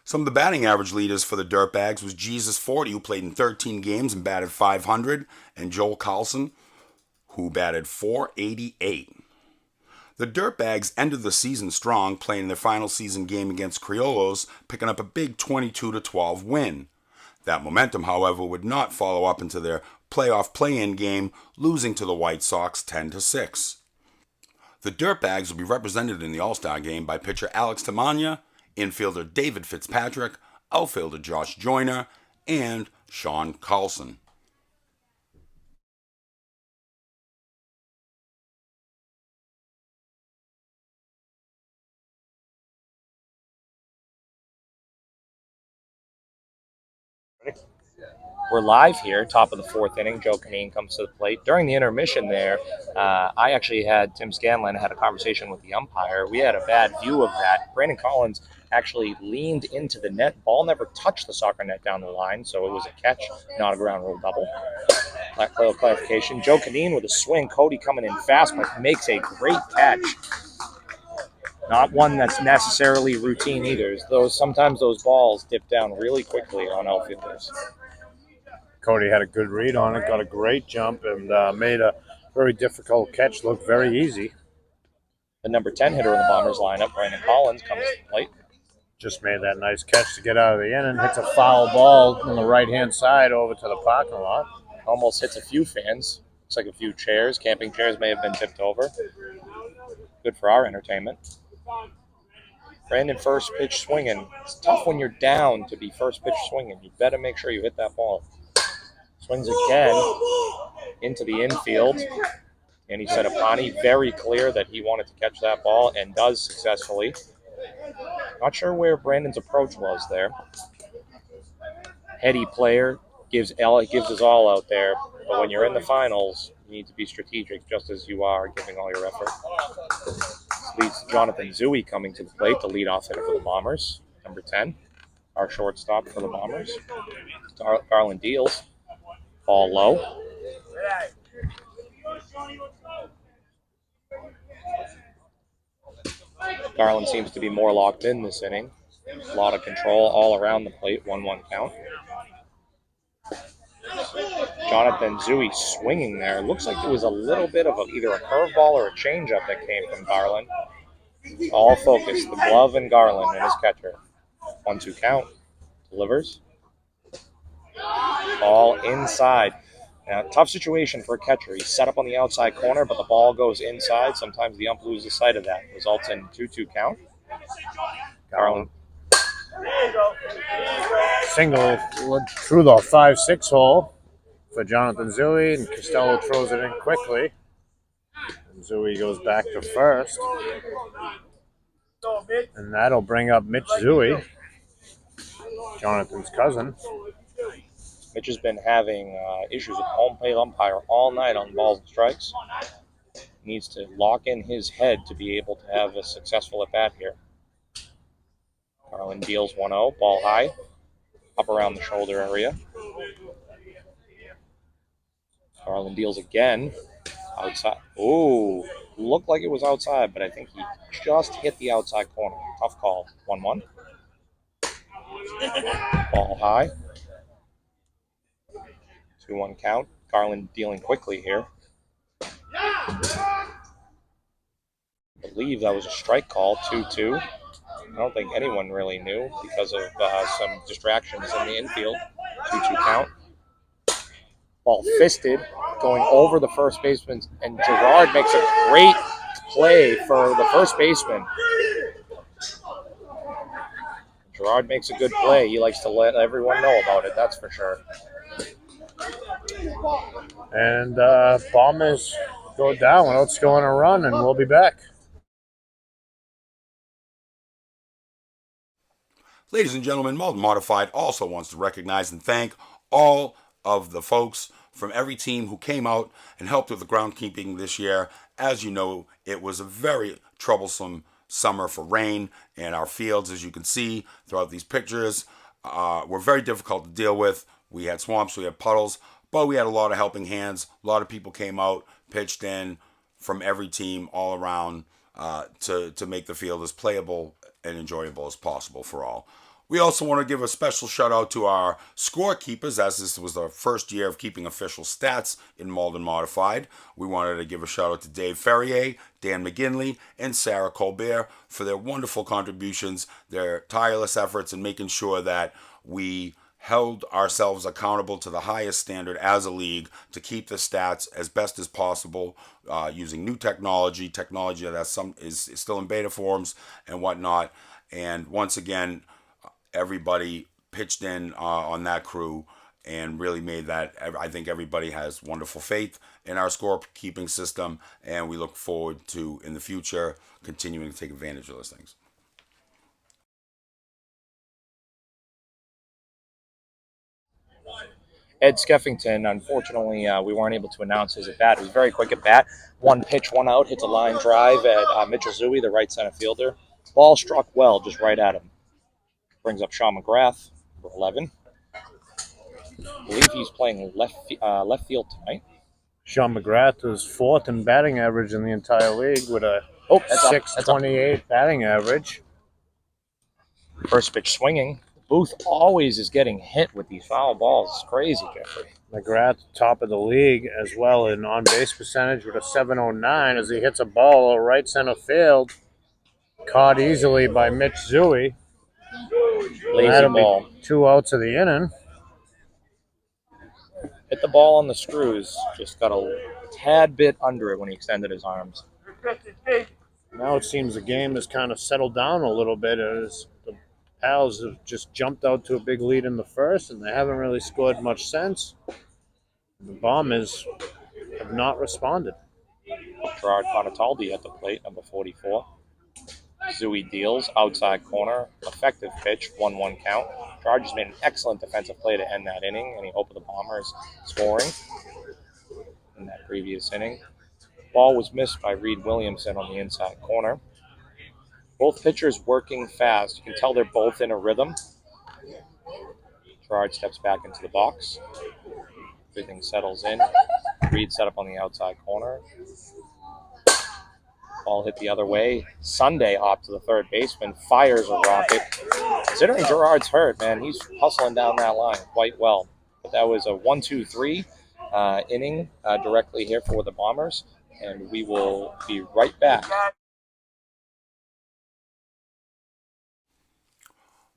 S3: Some of the batting average leaders for the Dirtbags was Jesus 40, who played in 13 games and batted .500, and Joel Carlson, who batted .488. The Dirtbags ended the season strong, playing their final season game against Criollos, picking up a big 22-12 win. That momentum, however, would not follow up into their playoff play-in game, losing to the White Sox 10-6. The Dirtbags will be represented in the All-Star game by pitcher Alex Tamanya, infielder David Fitzpatrick, outfielder Josh Joyner, and Sean Carlson.
S1: We're live here, top of the fourth inning. Joe Canine comes to the plate. During the intermission there, I actually had Tim Scanlon had a conversation with the umpire. We had a bad view of that. Brandon Collins actually leaned into the net. Ball never touched the soccer net down the line, so it was a catch, not a ground rule double. Little clarification. Joe Canine with a swing. Cody coming in fast, but makes a great catch. Not one that's necessarily routine either. Sometimes those balls dip down really quickly on outfielders.
S2: Cody had a good read on it, got a great jump, and made a very difficult catch look very easy.
S1: The number 10 hitter in the Bombers lineup, Brandon Collins, comes to the plate.
S2: Just made that nice catch to get out of the inning. Hits a foul ball on the right-hand side over to the parking lot.
S1: Almost hits a few fans. Looks like a few chairs. Camping chairs may have been tipped over. Good for our entertainment. Brandon first pitch swinging. It's tough when you're down to be first pitch swinging. You better make sure you hit that ball. Swings again into the infield. And he said Apani very clear that he wanted to catch that ball and does successfully. Not sure where Brandon's approach was there. Heady player, gives his all out there. But when you're in the finals, you need to be strategic just as you are giving all your effort. Leads Jonathan Zui coming to the plate, the leadoff hitter for the Bombers. Number 10, our shortstop for the Bombers. Garland deals. Ball low. Garland seems to be more locked in this inning. A lot of control all around the plate. 1-1 count. Jonathan Zui swinging there. Looks like there was a little bit of either a curveball or a changeup that came from Garland. All focused. The glove and Garland and his catcher. 1-2 count. Delivers. Ball inside. Now, tough situation for a catcher. He's set up on the outside corner, but the ball goes inside. Sometimes the ump loses sight of that. Results in 2-2 count. Garland.
S2: Single through the 5-6 hole for Jonathan Zui, and Costello throws it in quickly. And Zui goes back to first. And that'll bring up Mitch Zui, Jonathan's cousin.
S1: Mitch has been having issues with home plate umpire all night on balls and strikes. Needs to lock in his head to be able to have a successful at-bat here. Garland deals 1-0, ball high, up around the shoulder area. Garland deals again, outside. Ooh, looked like it was outside, but I think he just hit the outside corner. Tough call, 1-1. Ball high. 2-1 count. Garland dealing quickly here. I believe that was a strike call, 2-2. I don't think anyone really knew because of some distractions in the infield. 2-2 count. Ball fisted, going over the first baseman, and Gerard makes a great play for the first baseman. Gerard makes a good play. He likes to let everyone know about it, that's for sure.
S2: And Bombers go down without scoring a run, and we'll be back.
S3: Ladies and gentlemen, Malden Modified also wants to recognize and thank all of the folks from every team who came out and helped with the groundkeeping this year. As you know, it was a very troublesome summer for rain, and our fields, as you can see throughout these pictures, were very difficult to deal with. We had swamps, we had puddles, but we had a lot of helping hands. A lot of people came out, pitched in from every team all around to make the field as playable and enjoyable as possible for all. We also want to give a special shout out to our scorekeepers, as this was our first year of keeping official stats in Malden Modified. We wanted to give a shout out to Dave Ferrier, Dan McGinley, and Sarah Colbert for their wonderful contributions, their tireless efforts in making sure that we held ourselves accountable to the highest standard as a league to keep the stats as best as possible, using new technology that is still in beta forms and whatnot. And once again, everybody pitched in on that crew and really made that. I think everybody has wonderful faith in our scorekeeping system, and we look forward to, in the future, continuing to take advantage of those things.
S1: Ed Skeffington, unfortunately, we weren't able to announce his at bat. It was very quick at bat. One pitch, one out, hits a line drive at Mitchell Zui, the right center fielder. Ball struck well, just right at him. Brings up Sean McGrath for 11. I believe he's playing left field tonight.
S2: Sean McGrath was fourth in batting average in the entire league with a .628 batting average.
S1: First pitch swinging. Booth always is getting hit with these foul balls. It's crazy, Jeffrey.
S2: McGrath, top of the league as well in on-base percentage with a .709 as he hits a ball to right center field. Caught easily by Mitch Zui.
S1: Lazy ball.
S2: 2 outs of the inning.
S1: Hit the ball on the screws. Just got a tad bit under it when he extended his arms.
S2: Now it seems the game has kind of settled down a little bit as the Pals have just jumped out to a big lead in the first, and they haven't really scored much since. The Bombers have not responded.
S1: Gerard Conataldi at the plate, number 44. Zui deals, outside corner, effective pitch, 1-1 count. Gerard just made an excellent defensive play to end that inning, and he hoped the Bombers scoring in that previous inning. Ball was missed by Reed Williamson on the inside corner. Both pitchers working fast. You can tell they're both in a rhythm. Gerard steps back into the box. Everything settles in. Reed set up on the outside corner. Ball hit the other way. Sunday hop to the third baseman. Fires a rocket. Considering Gerard's hurt, man, he's hustling down that line quite well. But that was a 1-2-3 inning directly here for the Bombers. And we will be right back.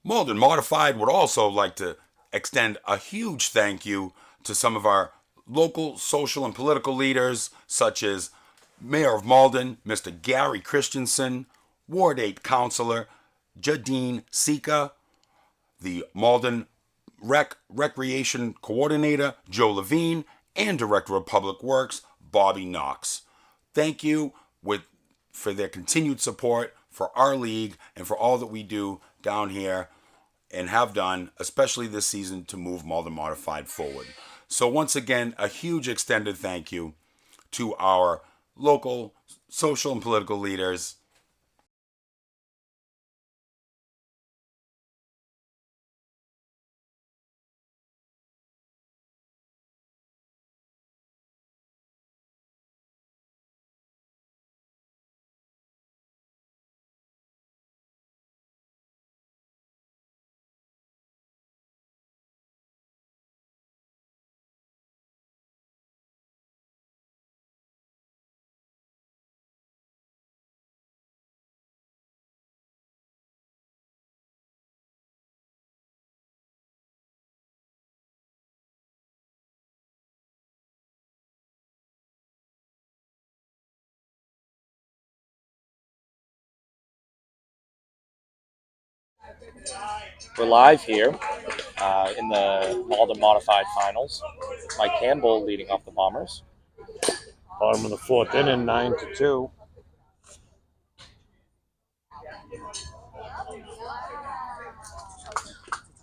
S3: Malden Modified would also like to extend a huge thank you to some of our local social and political leaders, such as Mayor of Malden, Mr. Gary Christensen, Ward 8 Councilor Jadine Sika, the Malden Recreation Coordinator Joe Levine, and Director of Public Works Bobby Knox. Thank you for their continued support for our league and for all that we do down here and have done, especially this season, to move Malden Modified forward. So once again, a huge extended thank you to our local social and political leaders.
S1: We're live here in the Malden Modified Finals. Mike Campbell leading off the Bombers.
S2: Bottom of the fourth inning, 9-2.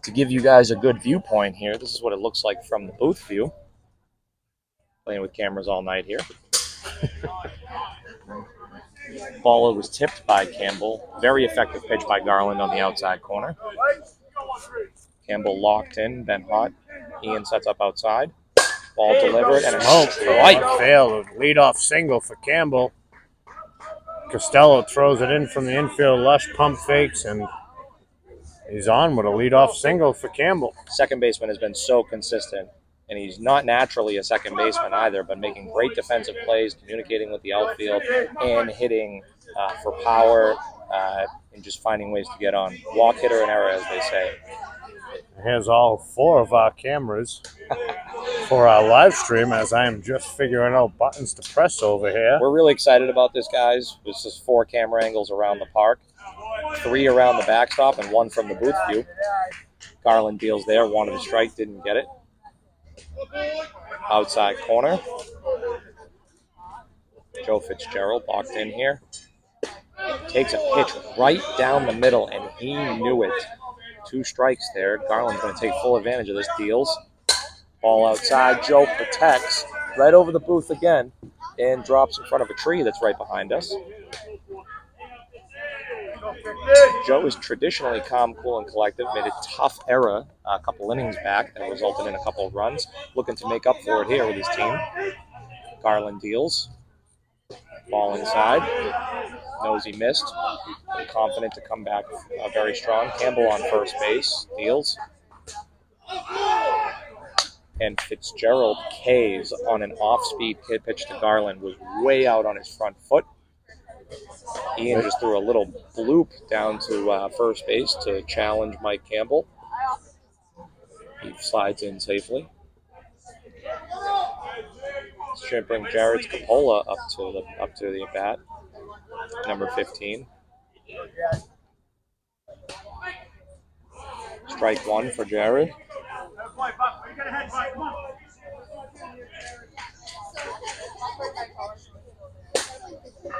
S1: To give you guys a good viewpoint here, this is what it looks like from the booth view. Playing with cameras all night here. Ball was tipped by Campbell. Very effective pitch by Garland on the outside corner. Campbell locked in, then hot. Ian sets up outside. Ball delivered and a strike.
S2: Failed. Leadoff single for Campbell. Costello throws it in from the infield. Lush pump fakes, and he's on with a leadoff single for Campbell.
S1: Second baseman has been so consistent, and he's not naturally a second baseman either, but making great defensive plays, communicating with the outfield, and hitting for power and just finding ways to get on. Walk hitter and error, as they say.
S2: Here's all 4 of our cameras for our live stream as I am just figuring out buttons to press over here.
S1: We're really excited about this, guys. This is 4 camera angles around the park, 3 around the backstop, and 1 from the booth view. Garland deals there, wanted a strike, didn't get it. Outside corner. Joe Fitzgerald locked in here. Takes a pitch right down the middle, and he knew it. 2 strikes there. Garland's going to take full advantage of this. Deals. Ball outside. Joe protects right over the booth again and drops in front of a tree that's right behind us. Joe is traditionally calm, cool, and collective. Made a tough error a couple innings back that resulted in a couple of runs. Looking to make up for it here with his team. Garland deals. Ball inside. Knows he missed. Confident to come back very strong. Campbell on first base. Deals. And Fitzgerald K's on an off-speed pitch to Garland was way out on his front foot. Ian just threw a little bloop down to first base to challenge Mike Campbell. He slides in safely. Should bring Jared Capola up to the bat. Number 15. Strike 1 for Jared.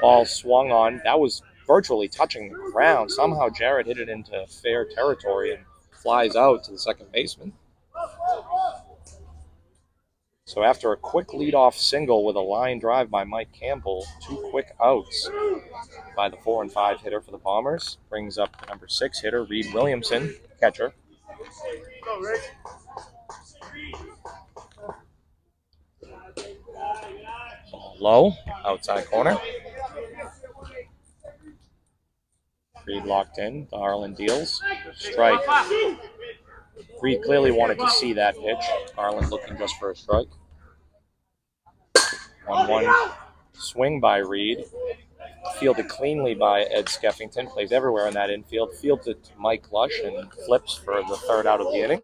S1: Ball swung on. That was virtually touching the ground. Somehow Jared hit it into fair territory and flies out to the second baseman. So after a quick leadoff single with a line drive by Mike Campbell, 2 quick outs by the 4 and 5 hitter for the Bombers. Brings up the number 6 hitter, Reed Williamson, catcher. Ball low, outside corner. Reed locked in. Garland deals. Strike. Reed clearly wanted to see that pitch. Garland looking just for a strike. 1-1 swing by Reed. Fielded cleanly by Ed Skeffington. Plays everywhere in that infield. Fields it to Mike Lush and flips for the 3rd out of the inning.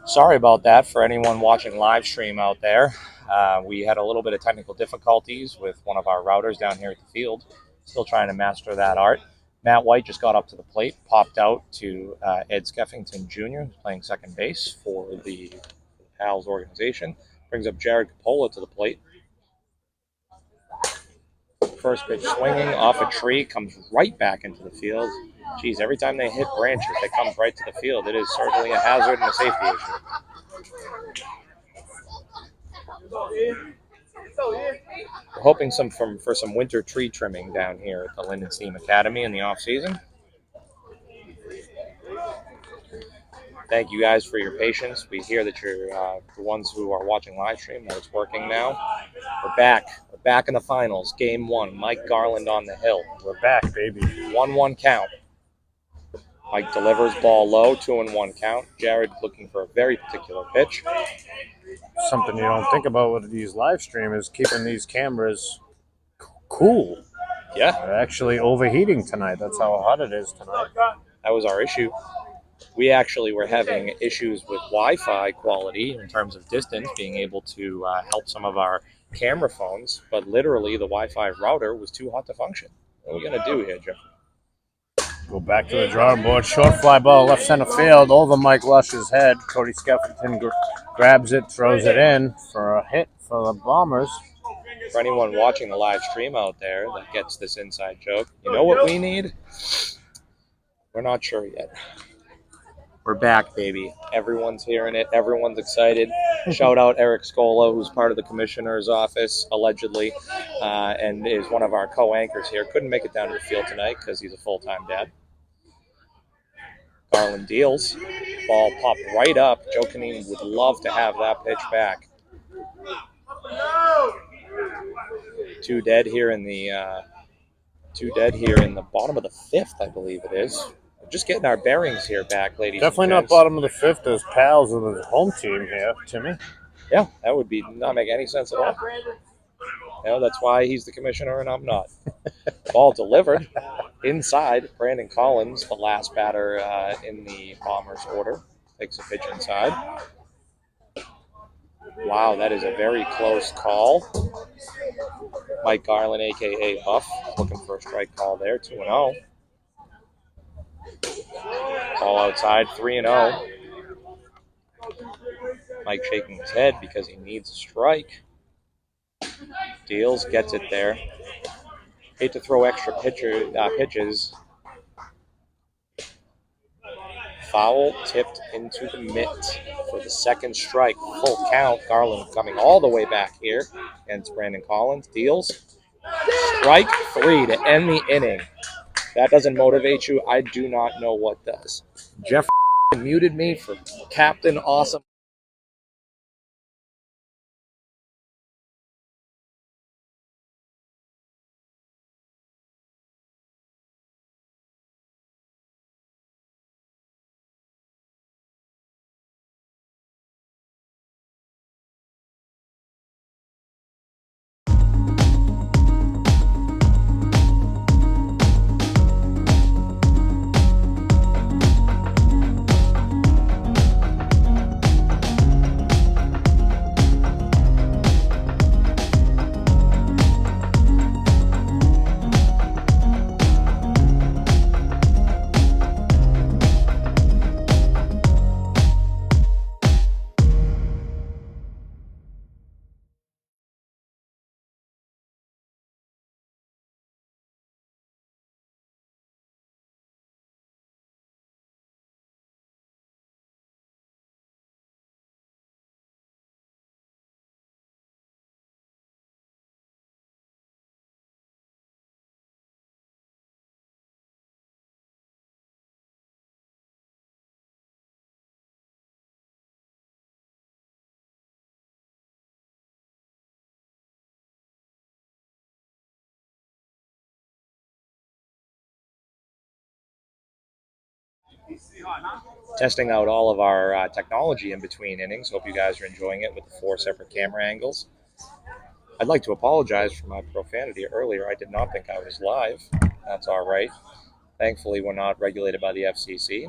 S1: Sorry about that for anyone watching live stream out there. We had a little bit of technical difficulties with one of our routers down here at the field. Still trying to master that art. Matt White just got up to the plate, popped out to Ed Skeffington Jr., who's playing second base for the Pals organization. Brings up Jared Capola to the plate. First pitch swinging off a tree, comes right back into the field. Geez, every time they hit branches, they come right to the field. It is certainly a hazard and a safety issue. We're hoping for some winter tree trimming down here at the Linden Steam Academy in the off season. Thank you guys for your patience. We hear that you're the ones who are watching live stream that it's working now. We're back. We're back in the finals. Game 1. Mike Garland on the hill.
S2: We're back, baby.
S1: 1-1 count. Mike delivers ball low, 2-1 count. Jared looking for a very particular pitch.
S2: Something you don't think about with these live stream is keeping these cameras cool.
S1: Yeah,
S2: They're actually overheating tonight. That's how hot it is tonight.
S1: that was our issue. We actually were having issues with Wi-Fi quality in terms of distance, being able to help some of our camera phones, but literally the Wi-Fi router was too hot to function. What are we going to do here, Jeff?
S2: Go back to the drawing board. Short fly ball, left center field, over Mike Lush's head. Cody Skeffington grabs it, throws it in for a hit for the Bombers.
S1: For anyone watching the live stream out there that gets this inside joke, you know what we need? We're not sure yet. We're back, baby. Everyone's hearing it. Everyone's excited. Shout out Eric Scola, who's part of the commissioner's office, allegedly, and is one of our co-anchors here. Couldn't make it down to the field tonight because he's a full-time dad. Garland deals. Ball popped right up. Joe Canine would love to have that pitch back. 2 dead here in the bottom of the 5th, I believe it is. We're just getting our bearings here back, ladies.
S2: Definitely
S1: and
S2: not
S1: gents.
S2: bottom of the 5th. There's Pals of the home team here, Timmy.
S1: Yeah, that would be not make any sense at all. That's why he's the commissioner and I'm not. Ball delivered inside. Brandon Collins, the last batter in the Bombers order, takes a pitch inside. Wow, that is a very close call. Mike Garland, a.k.a. Buff, looking for a strike call there, 2-0. Ball outside, 3-0. Mike shaking his head because he needs a strike. Deals, gets it there. Hate to throw extra pitches. Foul tipped into the mitt for the second strike. Full count. Garland coming all the way back here against Brandon Collins. Deals. Strike 3 to end the inning. That doesn't motivate you. I do not know what does. Jeff muted me for Captain Awesome. Testing out all of our technology in between innings. Hope you guys are enjoying it with the 4 separate camera angles. I'd like to apologize for my profanity earlier. I did not think I was live. That's all right. Thankfully, we're not regulated by the FCC.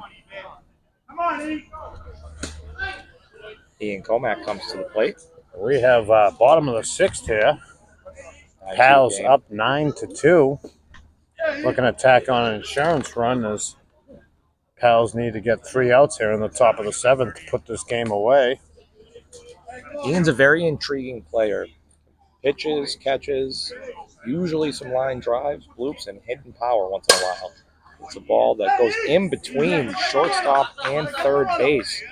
S1: Ian Comack comes to the plate.
S2: We have bottom of the sixth here.
S1: 9-2
S2: Pals
S1: game.
S2: up 9-2. Looking to tack on an insurance run as Pals need to get 3 outs here in the top of the seventh to put this game away.
S1: Ian's a very intriguing player. Pitches, catches, usually some line drives, bloops, and hidden power once in a while. It's a ball that goes in between shortstop and third base.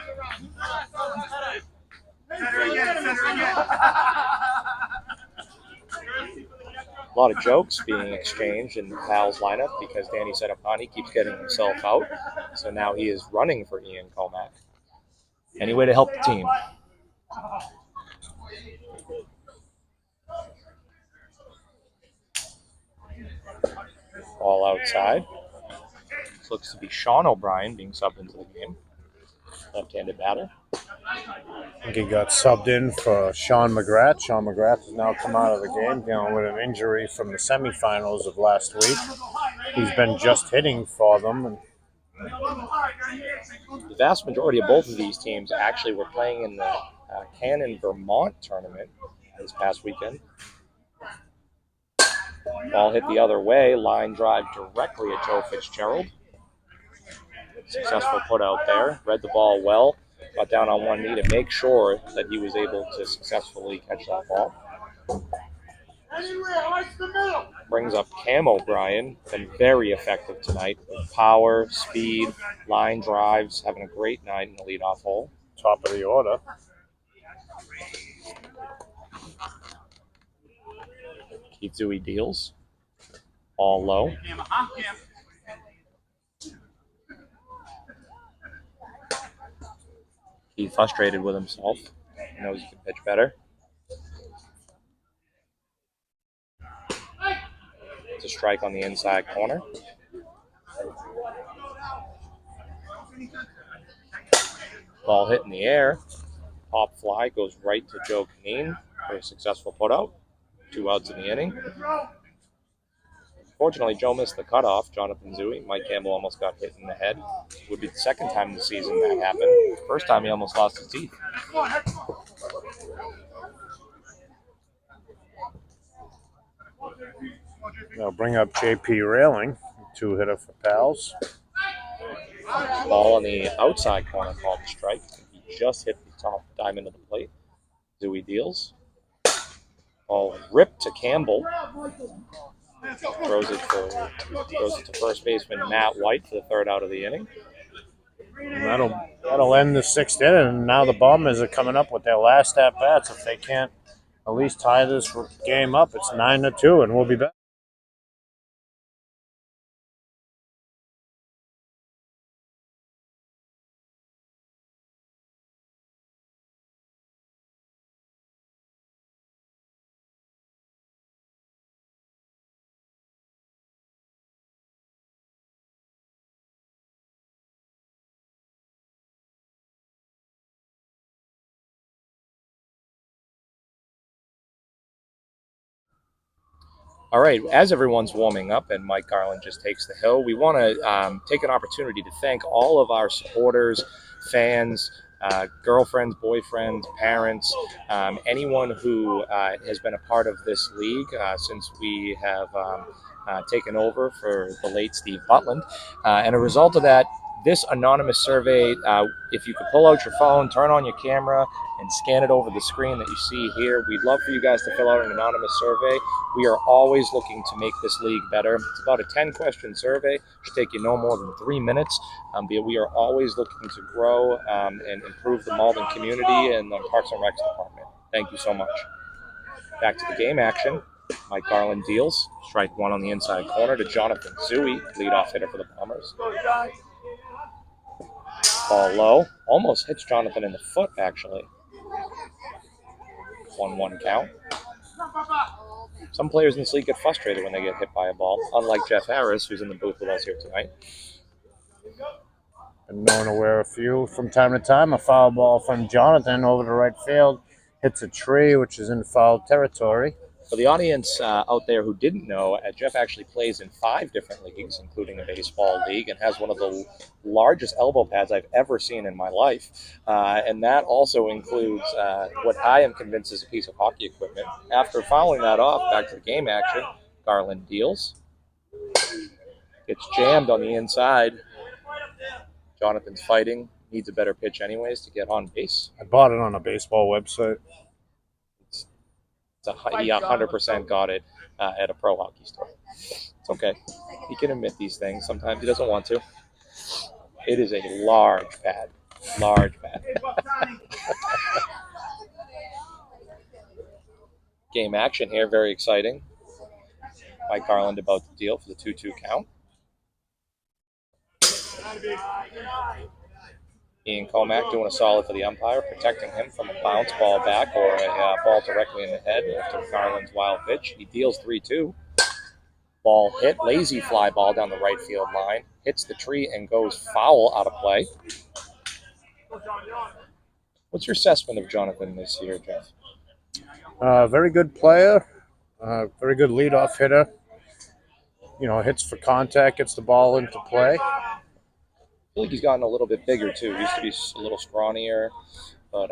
S1: A lot of jokes being exchanged in the Pals lineup because Danny Setapani keeps getting himself out. So now he is running for Ian Comack. Any way to help the team. Ball outside. This looks to be Sean O'Brien being subbed into the game. Left-handed batter.
S2: I think he got subbed in for Sean McGrath. Sean McGrath has now come out of the game dealing with an injury from the semifinals of last week. He's been just hitting for them.
S1: The vast majority of both of these teams actually were playing in the Cannon Vermont tournament this past weekend. Ball hit the other way, line drive directly at Joe Fitzgerald. Successful put out there, read the ball well, got down on one knee to make sure that he was able to successfully catch that ball. Brings up Cam O'Brien, been very effective tonight with power, speed, line drives, having a great night in the leadoff hole.
S2: Top of the order.
S1: Keith Dewey deals. All low. He's frustrated with himself. He knows he can pitch better. It's a strike on the inside corner. Ball hit in the air. Pop fly goes right to Joe Canine for a successful putout. 2 outs in the inning. Fortunately, Joe missed the cutoff. Jonathan Zui. Mike Campbell almost got hit in the head. It would be the second time this season that happened. First time he almost lost his teeth.
S2: They'll bring up JP Railing, 2-hitter for Pals.
S1: Ball on the outside corner called a strike. He just hit the top diamond of the plate. Zui deals. Ball ripped to Campbell. Throws it to first baseman Matt White for the 3rd out of the inning.
S2: And that'll end the 6th inning. And now the Bombers are coming up with their last at bats. If they can't at least tie this game up, it's 9-2, and we'll be back.
S1: All right, as everyone's warming up and Mike Garland just takes the hill, we want to take an opportunity to thank all of our supporters, fans, girlfriends, boyfriends, parents, anyone who has been a part of this league since we have taken over for the late Steve Butland. And a result of that, this anonymous survey, if you could pull out your phone, turn on your camera, and scan it over the screen that you see here, we'd love for you guys to fill out an anonymous survey. We are always looking to make this league better. It's about a 10-question survey. It should take you no more than 3 minutes. But we are always looking to grow and improve the Malden community and the Parks and Recs department. Thank you so much. Back to the game action. Mike Garland deals. Strike 1 on the inside corner to Jonathan Zui, leadoff hitter for the Bombers. Ball low. Almost hits Jonathan in the foot, actually. 1-1 count. Some players in this league get frustrated when they get hit by a ball, unlike Jeff Harris, who's in the booth with us here tonight.
S2: Been known to wear a few from time to time. A foul ball from Jonathan over to right field. Hits a tree, which is in foul territory.
S1: For the audience out there who didn't know, Jeff actually plays in 5 different leagues, including a baseball league, and has one of the largest elbow pads I've ever seen in my life. And that also includes what I am convinced is a piece of hockey equipment. After fouling that off, back to the game action, Garland deals. Gets jammed on the inside. Jonathan's fighting. Needs a better pitch anyways to get on base.
S2: I bought it on a baseball website.
S1: He 100% got it at a pro hockey store. It's okay. He can admit these things. Sometimes he doesn't want to. It is a large pad. Large pad. Game action here. Very exciting. Mike Garland about to deal for the 2-2 count. Ian Comack doing a solid for the umpire, protecting him from a bounce ball back or a ball directly in the head after Garland's wild pitch. He deals 3-2. Ball hit, lazy fly ball down the right field line, hits the tree and goes foul out of play. What's your assessment of Jonathan this year, Jeff?
S2: Very good player, very good leadoff hitter. Hits for contact, gets the ball into play.
S1: I feel like he's gotten a little bit bigger too. He used to be a little scrawnier, but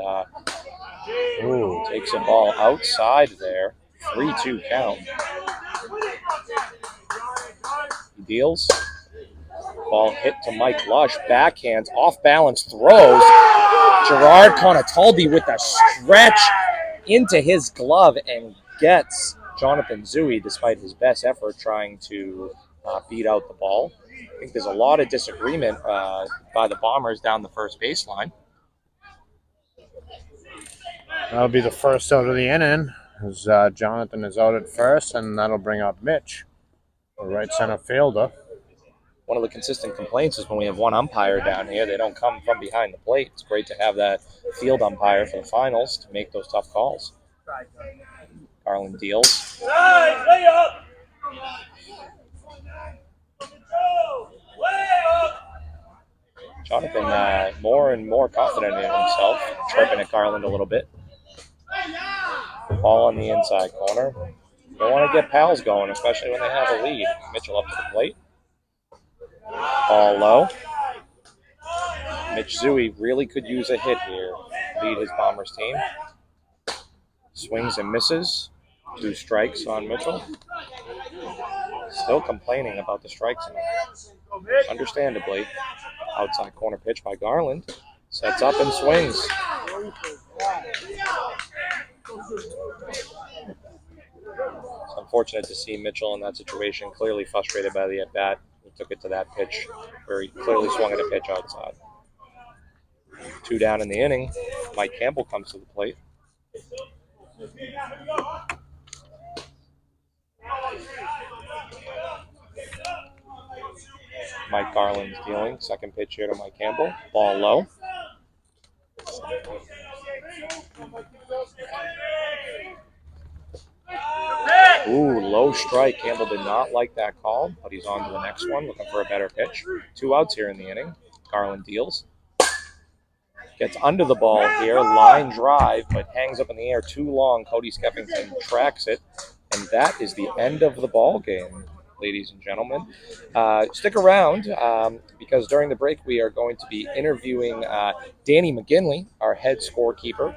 S1: takes a ball outside there. 3-2 count. He deals. Ball hit to Mike Lush. Backhands, off balance throws. Gerard Conatolby with a stretch into his glove and gets Jonathan Zui, despite his best effort trying to beat out the ball. I think there's a lot of disagreement by the Bombers down the first baseline.
S2: That'll be the first out of the inning, as Jonathan is out at first, and that'll bring up Mitch, the right center fielder.
S1: One of the consistent complaints is when we have one umpire down here, they don't come from behind the plate. It's great to have that field umpire for the finals to make those tough calls. Garland deals. Jonathan more and more confident in himself, chirping at Garland a little bit. Ball on the inside corner. Don't want to get pals going, especially when they have a lead. Mitchell up to the plate. Ball low. Mitch Zui really could use a hit here. Lead his Bombers team. Swings and misses. 2 strikes on Mitchell. Still complaining about the strikes. Understandably. Outside corner pitch by Garland. Sets up and swings. It's unfortunate to see Mitchell in that situation, clearly frustrated by the at-bat. He took it to that pitch where he clearly swung at a pitch outside. 2 down in the inning. Mike Campbell comes to the plate. Mike Garland's dealing. Second pitch here to Mike Campbell. Ball low. Low strike. Campbell did not like that call, but he's on to the next one, looking for a better pitch. 2 outs here in the inning. Garland deals. Gets under the ball here. Line drive, but hangs up in the air too long. Cody Skeffington tracks it, and that is the end of the ball game, ladies and gentlemen. Stick around because during the break we are going to be interviewing Danny McGinley, our head scorekeeper,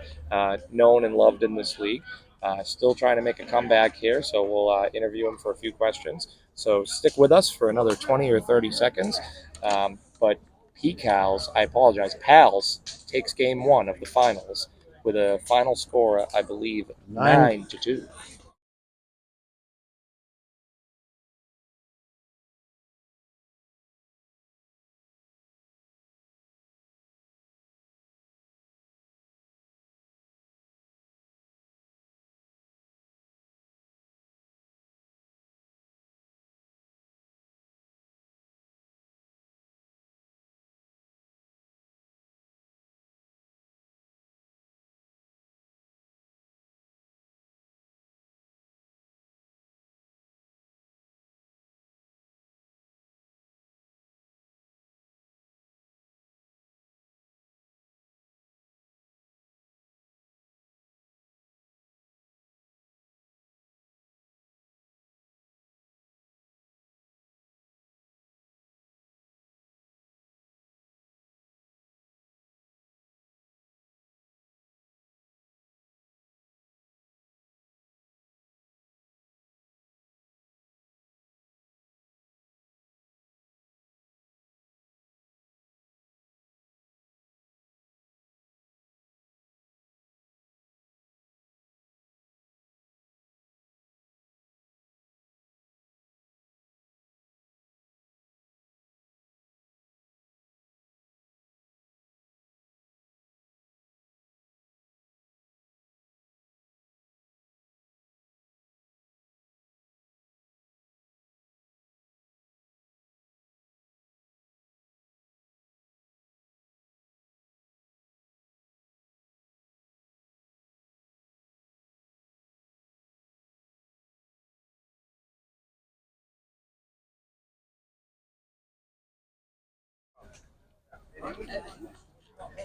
S1: known and loved in this league. Still trying to make a comeback here, so we'll interview him for a few questions. So stick with us for another 20 or 30 seconds. But Pals takes game 1 of the finals with a final score, I believe, 9-2.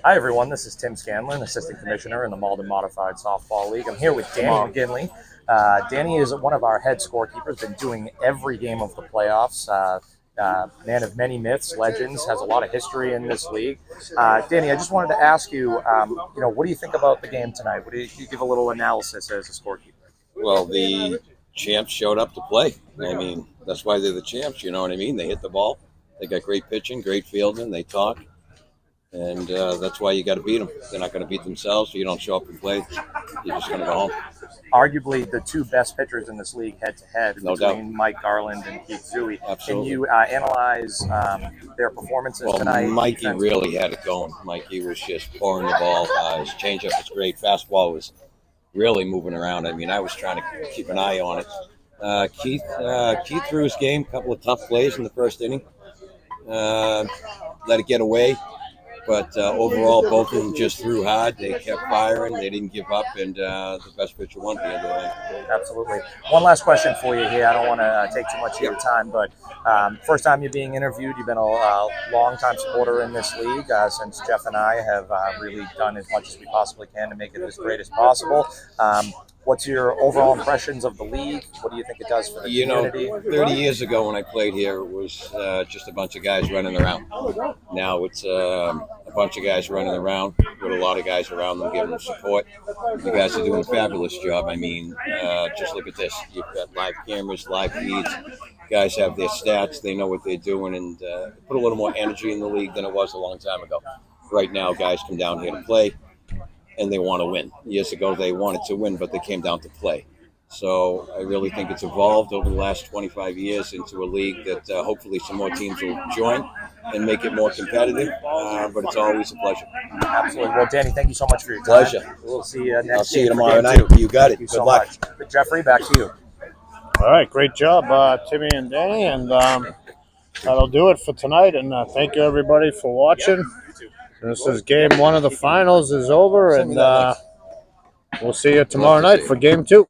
S1: Hi, everyone. This is Tim Scanlon, Assistant Commissioner in the Malden Modified Softball League. I'm here with Danny McGinley. Danny is one of our head scorekeepers, been doing every game of the playoffs. Man of many myths, legends, has a lot of history in this league. Danny, I just wanted to ask you, what do you think about the game tonight? What do you give a little analysis as a scorekeeper?
S5: Well, the champs showed up to play. I mean, that's why they're the champs. You know what I mean? They hit the ball. They got great pitching, great fielding. They talk, and that's why you got to beat them. They're not going to beat themselves. So you don't show up and play. You're just going to go home.
S1: Arguably the two best pitchers in this league head to head
S5: No
S1: between
S5: doubt.
S1: Mike Garland and Keith Zooey.
S5: Absolutely.
S1: Can you analyze their performances tonight?
S5: Mikey really had it going. Mikey was just pouring the ball. His changeup was great. Fastball was really moving around. I mean, I was trying to keep an eye on it. Keith threw his game. A couple of tough plays in the first inning. Let it get away. But overall, both of them just threw hard. They kept firing. They didn't give up, and the best pitcher won at the end of the night.
S1: Absolutely. One last question for you here. I don't want to take too much of your time, but first time you're being interviewed. You've been a long-time supporter in this league since Jeff and I have really done as much as we possibly can to make it as great as possible. What's your overall impressions of the league? What do you think it does for the community?
S5: 30 years ago when I played here, it was just a bunch of guys running around. Now it's a bunch of guys running around with a lot of guys around them giving them support. You guys are doing a fabulous job. I mean, just look at this. You've got live cameras, live feeds. Guys have their stats. They know what they're doing, and put a little more energy in the league than it was a long time ago. Right now, guys come down here to play, and they want to win. Years ago, they wanted to win, but they came down to play. So I really think it's evolved over the last 25 years into a league that hopefully some more teams will join and make it more competitive. But it's always a pleasure.
S1: Absolutely. Well, Danny, thank you so much for your time.
S5: Pleasure.
S1: We'll see you next
S5: I'll see you
S1: game for
S5: tomorrow
S1: game
S5: night.
S1: two.
S5: You got it.
S1: Thank you
S5: Good
S1: so
S5: luck.
S1: much. But Jeffrey, back to you.
S2: All right, great job, Timmy and Danny, and that'll do it for tonight. And thank you, everybody, for watching. This is game one of the finals is over, and we'll see you tomorrow night for game two.